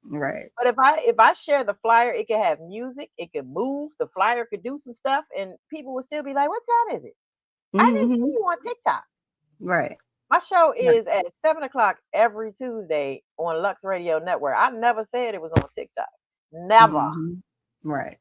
Right. But if I share the flyer, it could have music, it could move, the flyer could do some stuff, and people will still be like, "What time is it? I didn't see you on TikTok." Right. My show is at 7:00 every Tuesday on Lux Radio Network. I never said it was on TikTok. Never. Right.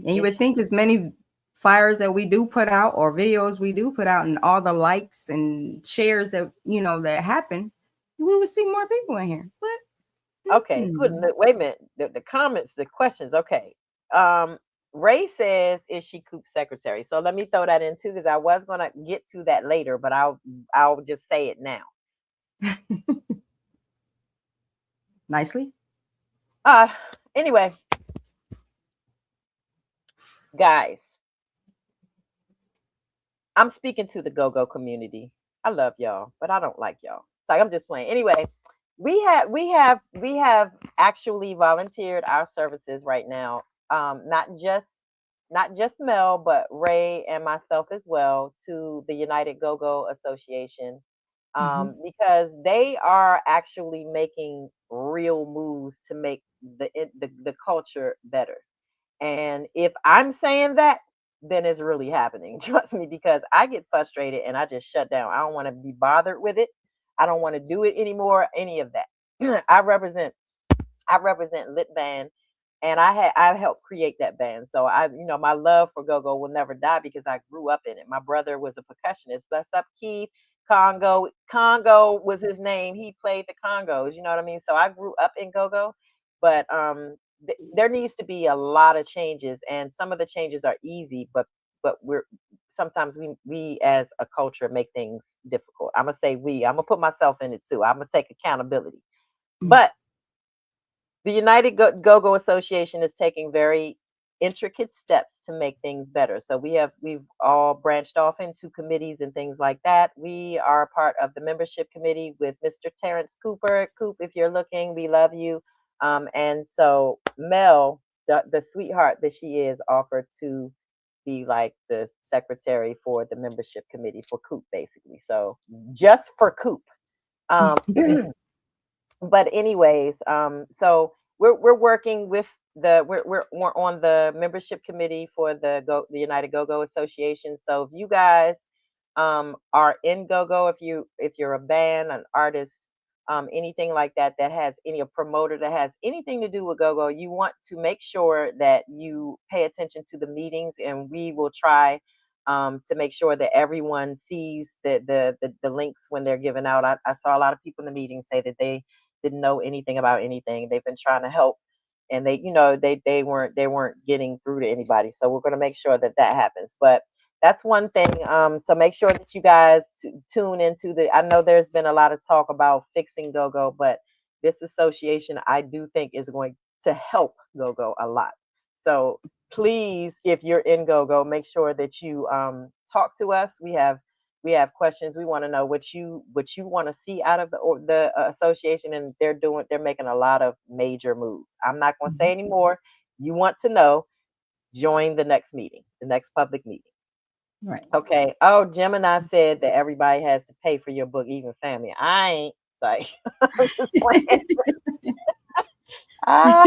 And you would think as many flyers that we do put out or videos we do put out and all the likes and shares that that happen, we would see more people in here. But okay, wait a minute. The comments, the questions. Okay. Ray says, "Is she Coop's secretary?" So let me throw that in too, because I was gonna get to that later, but I'll just say it now. Nicely. Anyway, guys, I'm speaking to the go-go community. I love y'all, but I don't like y'all. Like I'm just playing. Anyway, we have actually volunteered our services right now. Not just Mel, but Ray and myself as well, to the United Go-Go Association, because they are actually making real moves to make the culture better. And if I'm saying that, then it's really happening. Trust me, because I get frustrated and I just shut down. I don't want to be bothered with it. I don't want to do it anymore, any of that. I represent Lit Band, and I helped create that band. So my love for go-go will never die because I grew up in it. My brother was a percussionist. Bless up Keith. Congo was his name. He played the congos. You know what I mean? So I grew up in go-go, but there needs to be a lot of changes, and some of the changes are easy, but we're sometimes we as a culture make things difficult. I'm gonna say we. I'm gonna put myself in it too. I'm gonna take accountability, but the United Go-Go Association is taking very intricate steps to make things better. So we've all branched off into committees and things like that. We are a part of the membership committee with Mr. Terrence Cooper. Coop, if you're looking, we love you. And so Mel, the sweetheart that she is, offered to be like the secretary for the membership committee for Coop, basically. So just for Coop. Um, but anyways, so we're working with we're on the membership committee for the United Go-Go Association. So if you guys are in go-go, if you're a band, an artist, anything like that that has a promoter that has anything to do with go-go, you want to make sure that you pay attention to the meetings, and we will try to make sure that everyone sees the links when they're given out. I saw a lot of people in the meeting say that they didn't know anything about anything. They've been trying to help, and they weren't getting through to anybody. So we're going to make sure that happens. But that's one thing. So make sure that you guys tune into I know there's been a lot of talk about fixing go-go, but this association I do think is going to help go-go a lot. So please, if you're in go-go, make sure that you talk to us. We have questions. We want to know what you want to see out of the association, and they're making a lot of major moves. I'm not going to say anymore. You want to know, join the next meeting, the next public meeting. Right. Okay. Oh, Gemini said that everybody has to pay for your book, even family. I ain't like I'm just playing. All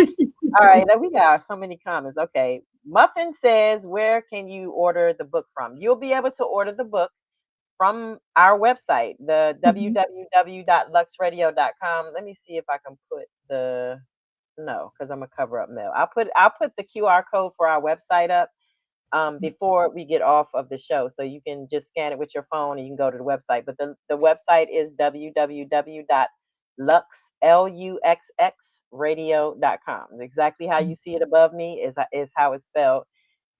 right, now we got so many comments. Okay. Muffin says, where can you order the book from? You'll be able to order the book from our website, the www.luxradio.com. Let me see if I can put no, because I'm gonna cover up Mel. I'll put the QR code for our website up before we get off of the show, so you can just scan it with your phone and you can go to the website. But the website is www.luxradio.com. Exactly how you see it above me is how it's spelled.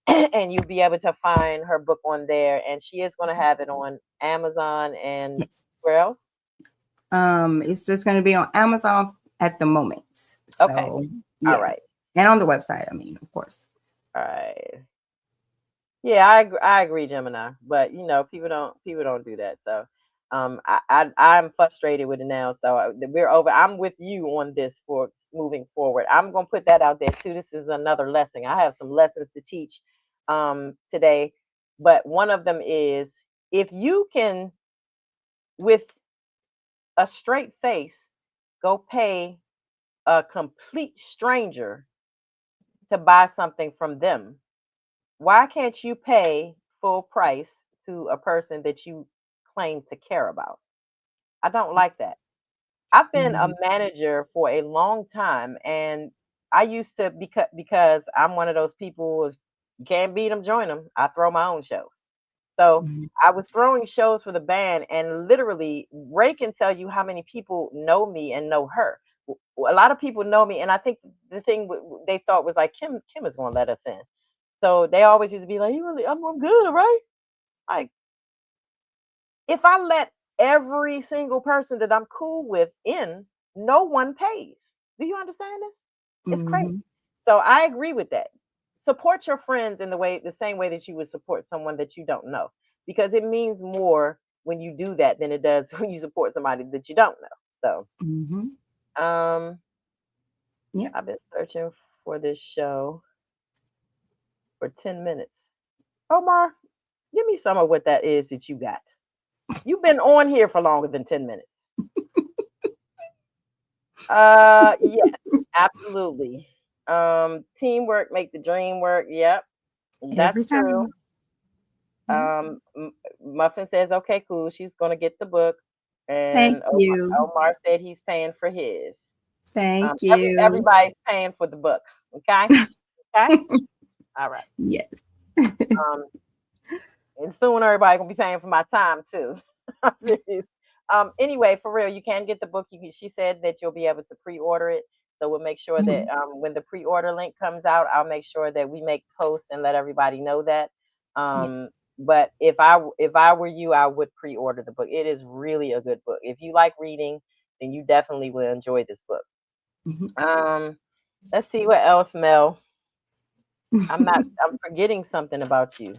And you'll be able to find her book on there, and she is going to have it on Amazon and Yes. where else? It's just going to be on Amazon at the moment. So, Okay. Yeah. All right. And on the website, I mean, of course. All right. Yeah, I agree, Gemini. But people don't do that. So I'm frustrated with it now. So we're over. I'm with you on this for moving forward. I'm gonna put that out there too. This is another lesson. I have some lessons to teach today, but one of them is, if you can, with a straight face, go pay a complete stranger to buy something from them, why can't you pay full price to a person that you claim to care about? I don't like that. I've been a manager for a long time, and I used to, because I'm one of those people, if you can't beat them, join them. I throw my own shows. So I was throwing shows for the band, and literally, Ray can tell you how many people know me and know her. A lot of people know me, and I think the thing they thought was like, Kim is going to let us in. So they always used to be like, "You really, I'm good, right?" Like, if I let every single person that I'm cool with in, no one pays. Do you understand this? It's crazy. So I agree with that. Support your friends in the same way that you would support someone that you don't know, because it means more when you do that than it does when you support somebody that you don't know. So, Yeah. I've been searching for this show for 10 minutes. Omar, give me some of what that is that you got. You've been on here for longer than 10 minutes. Yes, absolutely. Teamwork make the dream work. Yep, Every that's true. time. Muffin says, okay, cool. She's gonna get the book. And Thank you. Omar said he's paying for his. Thank you. Everybody's paying for the book. Okay. Okay. All right. Yes. Um, and soon everybody gonna be paying for my time too. I'm serious. Anyway, for real, you can get the book. She said that you'll be able to pre-order it. So we'll make sure that Mhm. when the pre-order link comes out, I'll make sure that we make posts and let everybody know that. Yes. But if I were you, I would pre-order the book. It is really a good book. If you like reading, then you definitely will enjoy this book. Mhm. Let's see what else, Mel. I'm forgetting something about you.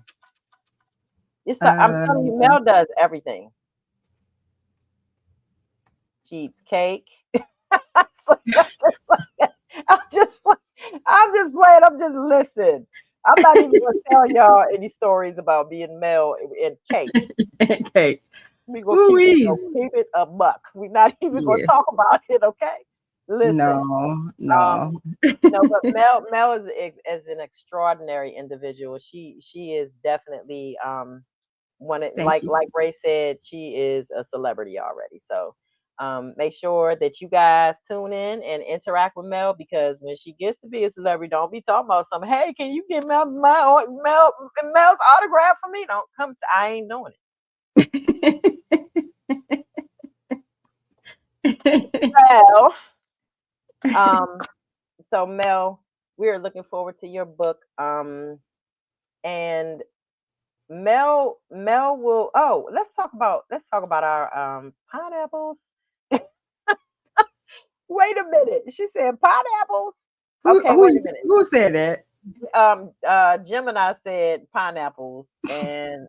I'm telling you, Uh, Mel does everything. She eats cake. So I'm just playing. I'm just playing. I'm just listening. I'm not even gonna tell y'all any stories about being Mel and cake. okay. We gonna keep it. Woo-wee. Keep it a buck. We're not even gonna Yeah. talk about it. Okay. Listen. No, Um, no. but Mel is an extraordinary individual. She is definitely one of, Thank you. like Ray said, she is a celebrity already. So make sure that you guys tune in and interact with Mel, because when she gets to be a celebrity, don't be talking about something. Hey, can you get Mel's autograph for me? Don't come. I ain't doing it. Well, um, so Mel, we are looking forward to your book. And Mel will. Oh, let's talk about our pineapples. Wait a minute. She said pineapples. who Okay, who wait a minute. who said that? Gemini said pineapples, and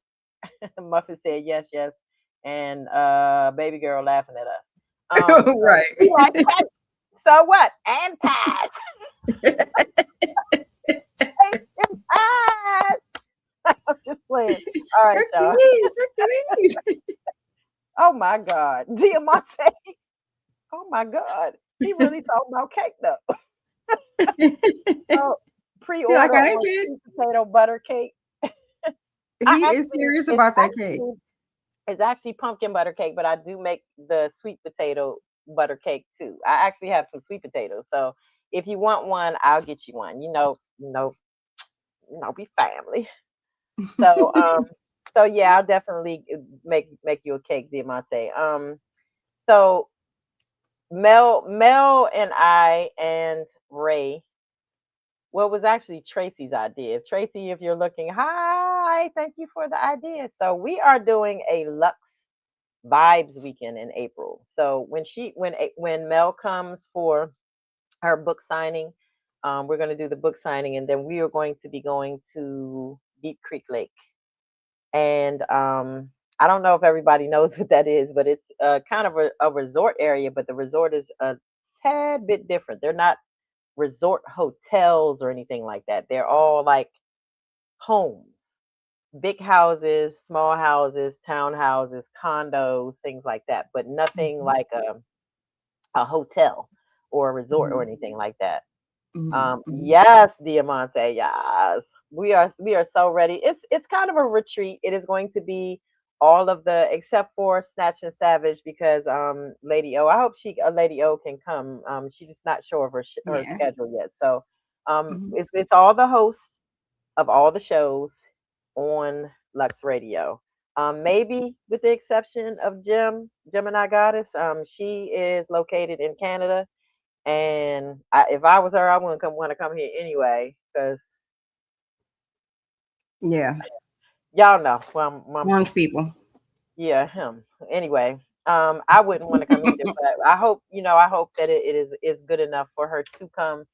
Muffin said yes, yes, and baby girl laughing at us. So Right. we like, "Hey, so what? And pass. Pass. I'm just playing. All right, y'all. Hercules, Hercules. Oh my God, Diamante. Oh my God, he really talking about cake though. Oh, You're like, pre-order I ain't on kid. sweet potato butter cake. I He is actually, serious about that cake. it's actually pumpkin butter cake, but I do make the sweet potato butter cake too. I actually have some sweet potatoes, so if you want one, I'll get you one. We family. So so yeah, I'll definitely make you a cake, Diamante. So Mel and I and Ray, well, it was actually Tracy's idea. Tracy, if you're looking, hi, thank you for the idea. So we are doing a Lux Vibes weekend in April. So when Mel comes for her book signing, we're going to do the book signing, and then we are going to be going to Deep Creek Lake. And I don't know if everybody knows what that is, but it's kind of a resort area. But the resort is a tad bit different. They're not resort hotels or anything like that. They're all like homes, big houses, small houses, townhouses, condos, things like that, but nothing Mhm, like a hotel or a resort or mhm, anything like that. mhm, mhm. Yes, Diamante, yes. We are so ready. It's kind of a retreat. It is going to be all of the, except for Snatch and Savage, because Lady O, I hope Lady O can come. She's just not sure of her Yeah. schedule yet. So Mhm. it's all the hosts of all the shows on Lux Radio. Maybe with the exception of Gemini Goddess. She is located in Canada, and if I was her, I wouldn't want to come here anyway, because Yeah. y'all know. Well, Orange people. yeah, him. Anyway, I wouldn't want to come either, but I hope that it is good enough for her to come,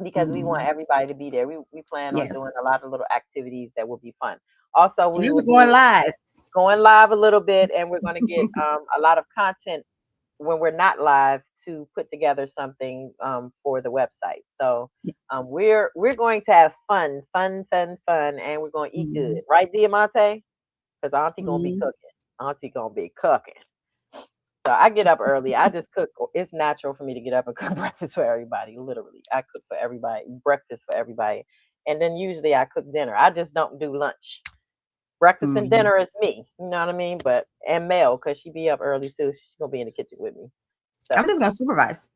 because we want Mhm. everybody to be there. We plan on doing Yes. a lot of little activities that will be fun. Also, we And will we're going be live. going live a little bit, and we're going to get a lot of content when we're not live to put together something for the website. So we're going to have fun, fun, fun, fun, and we're going to eat good, Mhm, right, Diamante? Because Auntie gonna be mhm. cooking. Auntie gonna be cooking. So I get up early. I just cook. It's natural for me to get up and cook breakfast for everybody. Literally, I cook for everybody, breakfast for everybody, and then usually I cook dinner. I just don't do lunch. Breakfast and Mhm. dinner is me. You know what I mean? But and Mel, because she be up early too. She's gonna be in the kitchen with me. I'm So just gonna supervise.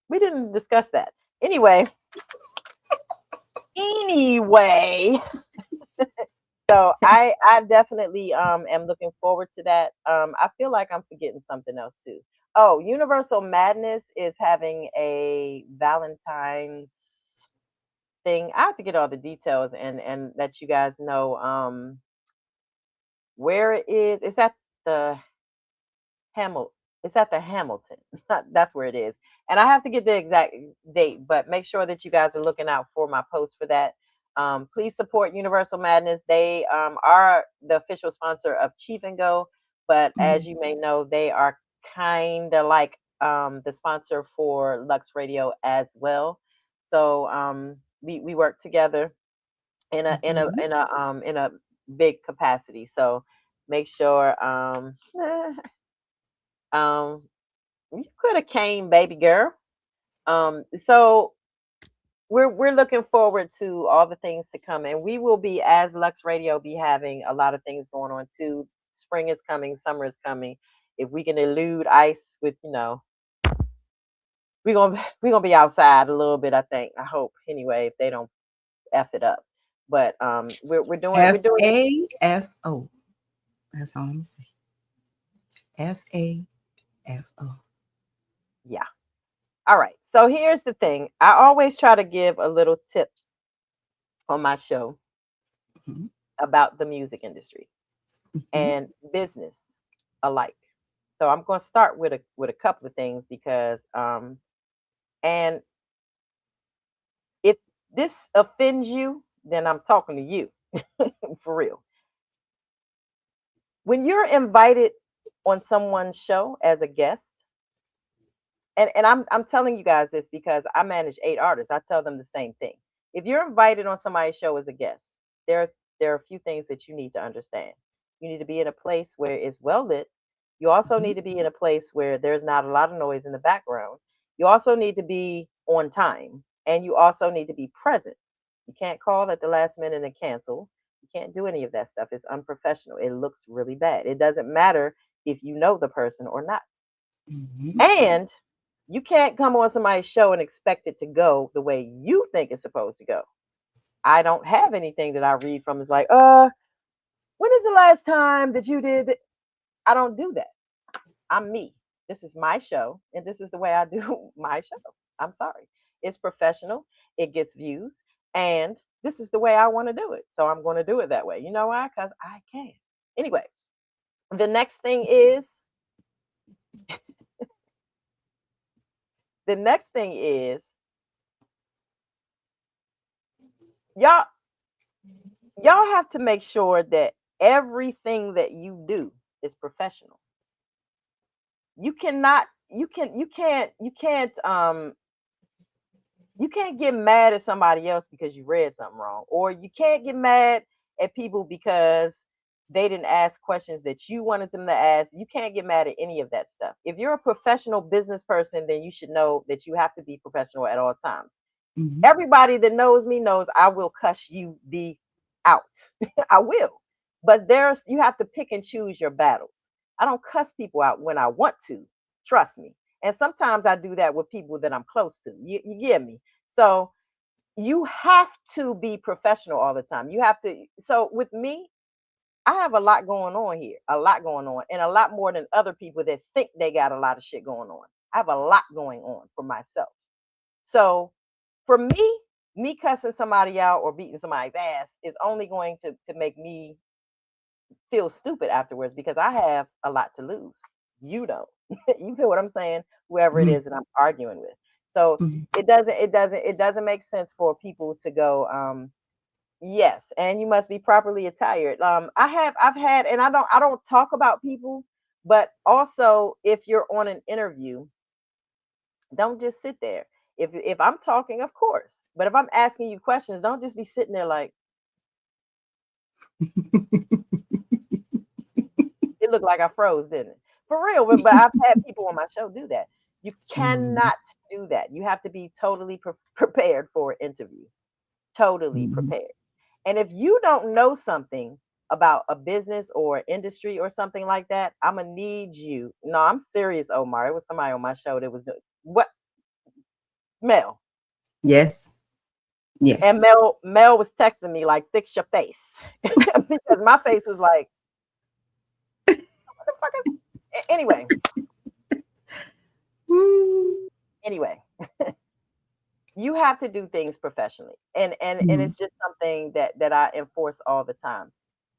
we didn't discuss that. Anyway, so I definitely am looking forward to that. I feel like I'm forgetting something else too. Oh, Universal Madness is having a Valentine's thing. I have to get all the details and let you guys know where it is. It's at the Hamil. It's at the Hamilton. That's where it is. And I have to get the exact date, but make sure that you guys are looking out for my post for that. Please support Universal Madness. They are the official sponsor of Chief and Go, but as Mhm. you may know, they are kind of like the sponsor for Lux Radio as well. So we work together Mhm. in a big capacity. So make sure um you could have came, baby girl. So we're looking forward to all the things to come, and we will be as Lux Radio be having a lot of things going on too. Spring is coming, summer is coming. If we can elude ice with, we're gonna be outside a little bit. I think, I hope anyway. If they don't f it up, but we're doing. FAFO. That's all I'm gonna say. FAFO. Yeah. All right. So here's the thing. I always try to give a little tip on my show Mhm. about the music industry Mhm. and business alike. So I'm going to start with a couple of things because and if this offends you, then I'm talking to you for real. When you're invited on someone's show as a guest, and I'm telling you guys this because I manage 8 artists. I tell them the same thing. If you're invited on somebody's show as a guest, there there are a few things that you need to understand. You need to be in a place where it's well lit. You also Mhm. need to be in a place where there's not a lot of noise in the background. You also need to be on time, and you also need to be present. You can't call at the last minute and cancel. You can't do any of that stuff. It's unprofessional. It looks really bad. It doesn't matter if you know the person or not. Mhm. And you can't come on somebody's show and expect it to go the way you think it's supposed to go. I don't have anything that I read from is like, when is the last time that you did it? I don't do that. I'm me. This is my show, and this is the way I do my show. I'm sorry. It's professional, it gets views, and this is the way I want to do it. So I'm going to do it that way. You know why? Because I can. Anyway, the next thing is the next thing is y'all y'all have to make sure that everything that you do is professional. You cannot you can't get mad at somebody else because you read something wrong, or you can't get mad at people because they didn't ask questions that you wanted them to ask. You can't get mad at any of that stuff. If you're a professional business person, then you should know that you have to be professional at all times. Mhm. Everybody that knows me knows I will cuss you the out. I will. But there's you have to pick and choose your battles. I don't cuss people out when I want to. Trust me. And sometimes I do that with people that I'm close to. You get me? So you have to be professional all the time. You have to. So with me, I have a lot going on here, a lot going on, and a lot more than other people that think they got a lot of shit going on. I have a lot going on for myself. So for me cussing somebody out or beating somebody's ass is only going to make me feel stupid afterwards because I have a lot to lose. You don't. You feel what I'm saying? Whoever it Mhm. is that I'm arguing with. So Mhm. it doesn't make sense for people to go, yes, and you must be properly attired. I've had, and I don't talk about people, but also if you're on an interview, don't just sit there. If I'm talking, of course, but if I'm asking you questions, don't just be sitting there like it looked like I froze, didn't it? For real, but I've had people on my show do that. You Mhm. cannot do that. You have to be totally prepared for an interview. Totally Mhm. prepared. And if you don't know something about a business or industry or something like that, I'm gonna need you. No, I'm serious, Omar. It was somebody on my show that was what Mel. Yes. Yes. And Mel was texting me like, fix your face. Because my face was like, what the fuck is anyway. Anyway, you have to do things professionally. And it's just something that I enforce all the time.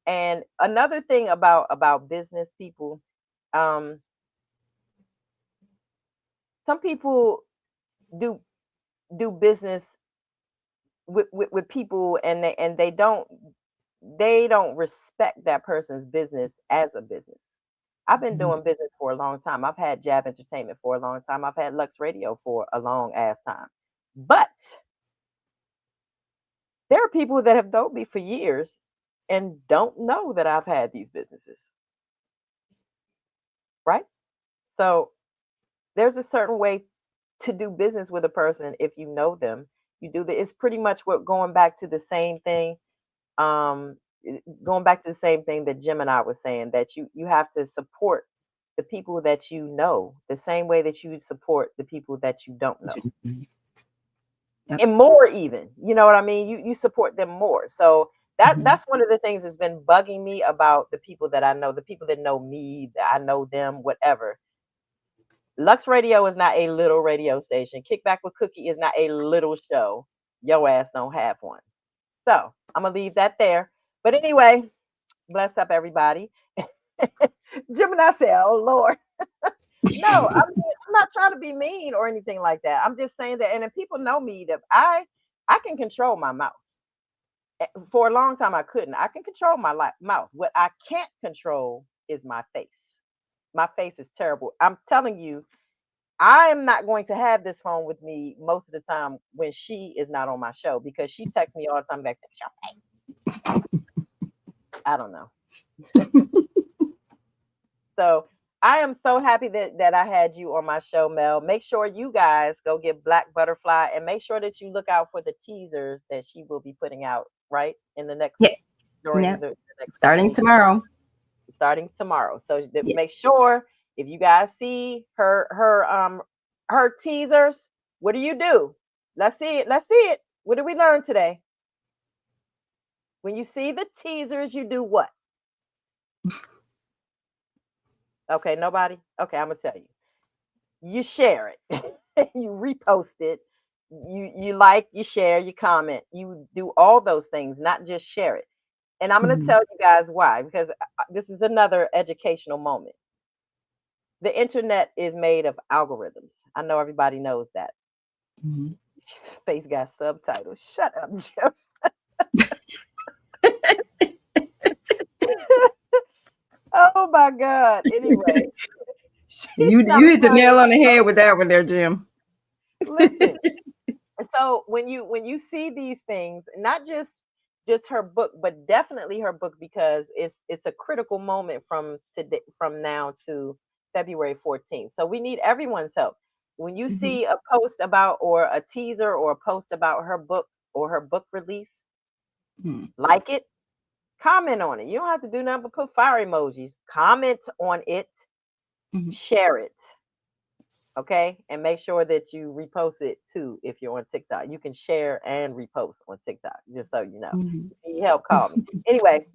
And another thing about business people, um, some people do do business with people and they don't respect that person's business as a business. I've been doing business for a long time. I've had J.A.B Entertainment for a long time. I've had Lux Radio for a long ass time. But there are people that have known me for years and don't know that I've had these businesses, right? So there's a certain way to do business with a person if you know them. You do the it's pretty much what going back to the same thing. Going back to the same thing that Jim and I was saying, that you have to support the people that you know the same way that you would support the people that you don't know. Yep. And more even, you know what I mean? You support them more. So that's one of the things that's been bugging me about the people that I know, the people that know me, that I know them, whatever. Lux Radio is not a little radio station. Kickback with Cookie is not a little show. Yo ass don't have one. So I'm gonna leave that there. But anyway, bless up everybody. Gemini said, "Oh Lord." No, I mean, I'm not trying to be mean or anything like that. I'm just saying that, and if people know me, that I can control my mouth. For a long time, I couldn't. I can control my mouth. What I can't control is my face. My face is terrible. I'm telling you, I am not going to have this phone with me most of the time when she is not on my show because she texts me all the time back, fix your face. I don't know. So I am so happy that I had you on my show, Mel. Make sure you guys go get Black Butterfly and make sure that you look out for the teasers that she will be putting out right in the next Yeah. during Yeah. the next Starting tomorrow. starting tomorrow. So Yeah. make sure if you guys see her teasers, what do? Let's see it. Let's see it. What did we learn today? When you see the teasers, you do what? Okay, nobody? Okay, I'm gonna tell you. You share it. You repost it. You like, you share, you comment. You do all those things, not just share it. And I'm going to tell you guys why, because this is another educational moment. The internet is made of algorithms. I know everybody knows that. Face got subtitles. Shut up, Jim. Oh my God. Anyway, You hit the nail on the head with that one there, Jim. Listen. So when you see these things, not just her book, but definitely her book, because it's a critical moment from today, from now to February 14th. So we need everyone's help. When you see a post about or a teaser or a post about her book or her book release, like it, comment on it. You don't have to do nothing but put fire emojis. Comment on it, share it. Okay, and make sure that you repost it too. If you're on TikTok, you can share and repost on TikTok, just so you know. If you need help, call me. Anyway,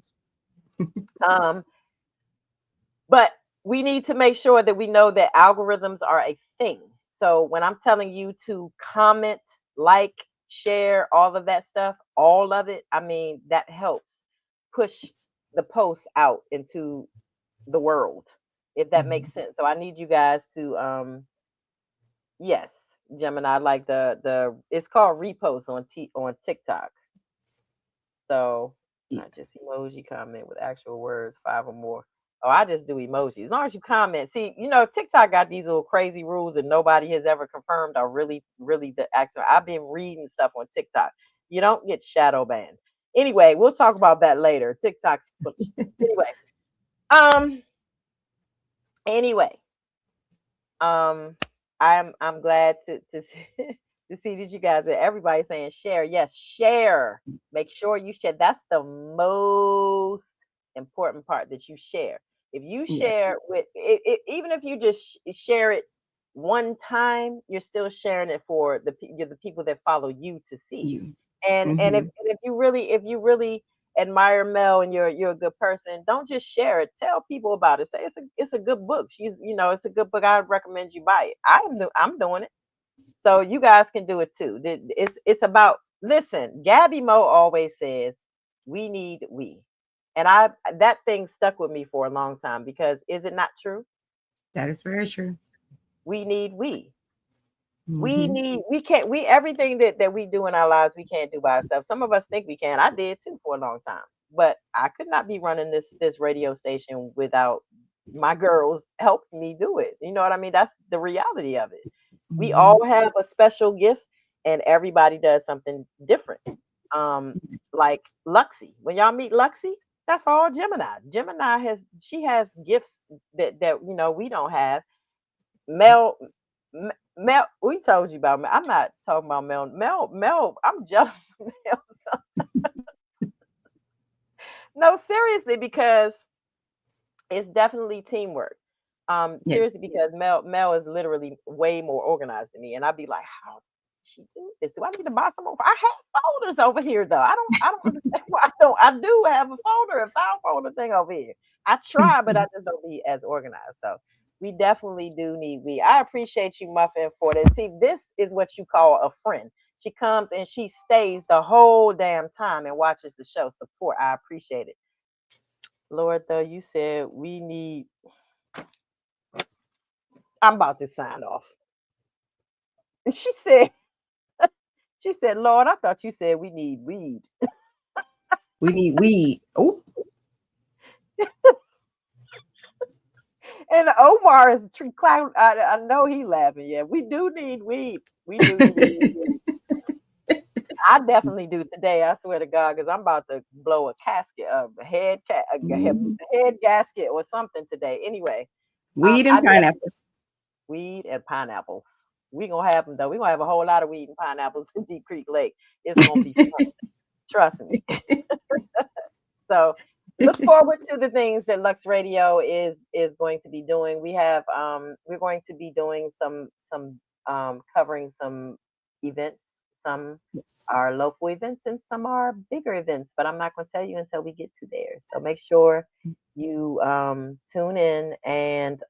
but we need to make sure that we know that algorithms are a thing. So when I'm telling you to comment, like, share, all of that stuff, all of it, I mean, that helps push the post out into the world, if that makes sense. So I need you guys to yes, Gemini, like the it's called repost on TikTok. So not just emoji comment with actual words, 5 or more. Oh, I just do emojis. As long as you comment. See, TikTok got these little crazy rules that nobody has ever confirmed are really, really the actual. I've been reading stuff on TikTok. You don't get shadow banned. Anyway, we'll talk about that later. TikTok's anyway. Um. Anyway. I'm glad to see. to see that you guys, everybody's saying share. Yes, share. Make sure you share. That's the most important part, that you share. If you Yeah. share with even if you just share it one time, you're still sharing it for the people that follow you to see. You. And Mm-hmm. if you really admire Mel and you're a good person, don't just share it. Tell people about it. Say it's a good book. It's a good book. I would recommend you buy it. I'm doing it. So you guys can do it too. It's about, listen, Gabby Mo always says, we need we. And that thing stuck with me for a long time, because is it not true? That is very true. We need we. Mm-hmm. We can't, everything that we do in our lives, we can't do by ourselves. Some of us think we can. I did too for a long time. But I could not be running this radio station without my girls helping me do it. You know what I mean? That's the reality of it. We Mm-hmm. all have a special gift, and everybody does something different. Um, like Luxie. When y'all meet Luxie, that's all Gemini. Gemini she has gifts that we don't have. Mel, Mel, we told you about Mel. I'm not talking about Mel. Mel, I'm jealous of Mel. No, seriously, because it's definitely teamwork. Yeah. Seriously, because Mel is literally way more organized than me, and I'd be like, how did she do this? Do I need to buy some more? I have folders over here, though. I don't understand why I don't. I do have a folder, a file folder thing over here. I try, but I just don't be as organized. So we definitely do need we. I appreciate you, Muffin, for this. See, this is what you call a friend. She comes and she stays the whole damn time and watches the show. Support. I appreciate it. Lord, though, you said we need. I'm about to sign off. And she said, Lord, I thought you said we need weed. We need weed. Oh, And Omar is tree clown. I know he laughing. Yeah, we do need weed. We do need weed. I definitely do today. I swear to God, because I'm about to blow a casket, mhm. a head gasket or something today. Anyway, Weed I and pineapples. weed and pineapples. We gonna have them though. We gonna have a whole lot of weed and pineapples in Deep Creek Lake. It's gonna be fun. Trust me. So look forward to the things that Lux Radio is going to be doing. We're going to be doing some covering some events. Some Yes. are local events and some are bigger events, but I'm not going to tell you until we get to there. So make sure you tune in and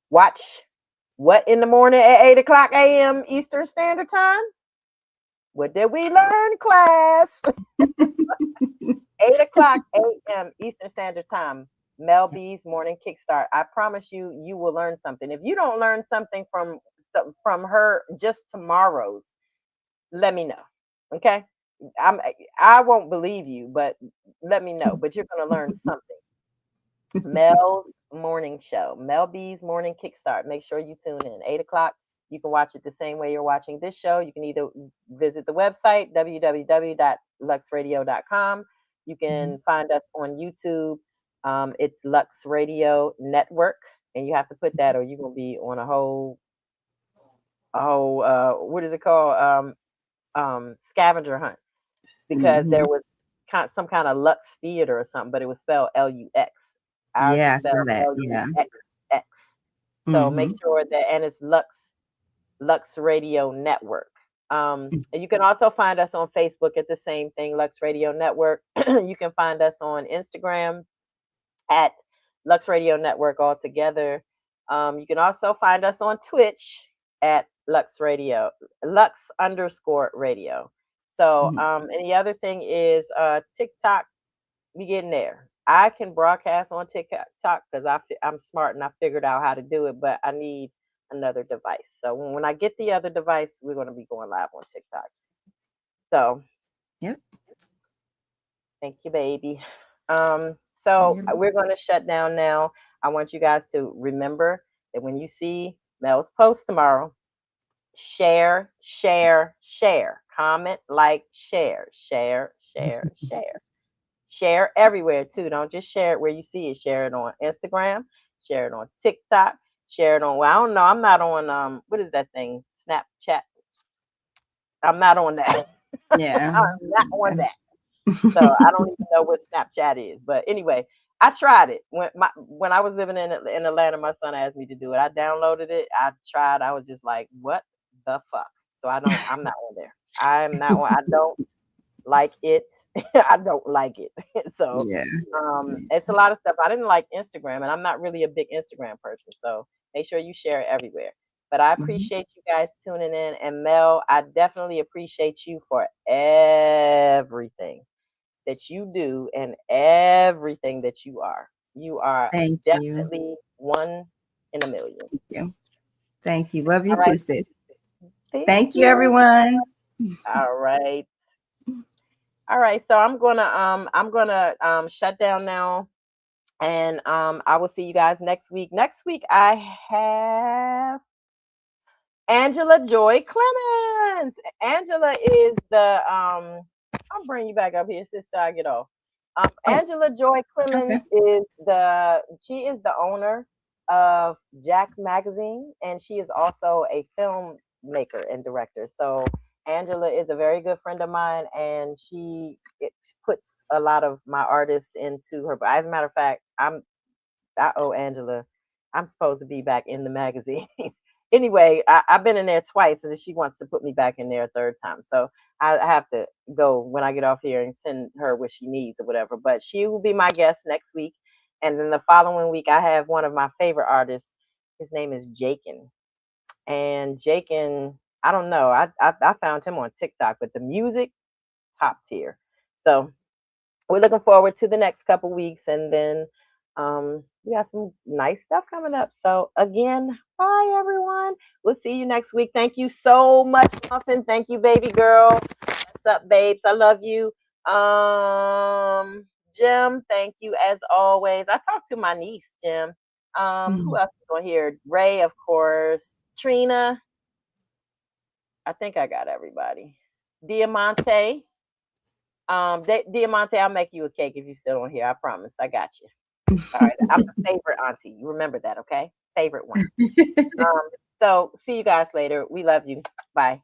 watch What in the Morning at 8 o'clock a.m. Eastern Standard Time. What did we learn, class? 8 o'clock a.m. Eastern Standard Time. Mel B's Morning Kickstart. I promise you, you will learn something. If you don't learn something from her just tomorrow's, let me know. Okay, I'm I won't believe you, but let me know. But you're gonna learn something. Mel's morning show, Mel B's Morning Kickstart. Make sure you tune in. 8 o'clock. You can watch it the same way you're watching this show. You can either visit the website, www.luxradio.com. You Mhm. can find us on YouTube. It's Lux Radio Network. And you have to put that, or you're going to be on what is it called? Scavenger hunt, because there Mhm. was some kind of Lux Theater or something, but it was spelled Lux. Ours Yeah, is I saw spelled that. Yeah. Lux. So make Mhm. sure that, and it's Lux Radio Network. And you can also find us on Facebook at the same thing, Lux Radio Network. You can find us on Instagram at Lux Radio Network altogether. You can also find us on Twitch at Lux underscore radio. So, Mhm. and the other thing is TikTok, we getting there. I can broadcast on TikTok because I'm smart and I figured out how to do it, but I need another device. So when I get the other device, we're going to be going live on TikTok. So Yep. thank you, baby. Um, so we're going to shut down now. I want you guys to remember that when you see Mel's post tomorrow, share, share, share, comment, like, share. Share everywhere too. Don't just share it where you see it. Share it on Instagram, share it on TikTok, share it on. Well, I don't know. I'm not on what is that thing? Snapchat. I'm not on that. Yeah. I'm not on that. So I don't even know what Snapchat is. But anyway, I tried it when I was living in Atlanta. My son asked me to do it. I downloaded it. I tried. I was just like, what the fuck? So I'm not on there. I'm not on. I don't like it. I don't like it. So Yeah. it's a lot of stuff. I didn't like Instagram, and I'm not really a big Instagram person. So make sure you share it everywhere. But I Mhm. appreciate you guys tuning in. And Mel, I definitely appreciate you for everything that you do and everything that you are. You are Thank you. definitely one in a million. Thank you. Thank you. Love you All right. too, sis. Thank Thank you, you. everyone. All right. All right. So I'm gonna shut down now. And I will see you guys next week. Next week I have Angela Joy Clemens. Angela is the I'll bring you back up here, sister. I get off. Oh, Angela Joy Clemens okay. she is the owner of Jack Magazine, and she is also a filmmaker and director. So Angela is a very good friend of mine, and puts a lot of my artists into her. But as a matter of fact, I owe Angela. I'm supposed to be back in the magazine. Anyway, I've been in there twice, and she wants to put me back in there a third time. So I have to go when I get off here and send her what she needs or whatever. But she will be my guest next week. And then the following week, I have one of my favorite artists. His name is Jakin. And Jakin, I don't know. I found him on TikTok, but the music, top tier. So we're looking forward to the next couple weeks, and then we got some nice stuff coming up. So again, bye everyone. We'll see you next week. Thank you so much, Muffin. Thank you, baby girl. What's up, babes? I love you. Jim, thank you as always. I talked to my niece, Jim. Who Mm. else is on here? Ray, of course. Trina. I think I got everybody. Diamante. Diamante, I'll make you a cake if you still don't hear. I promise. I got you. All right. I'm the favorite auntie. You remember that, okay? Favorite one. So see you guys later. We love you. Bye.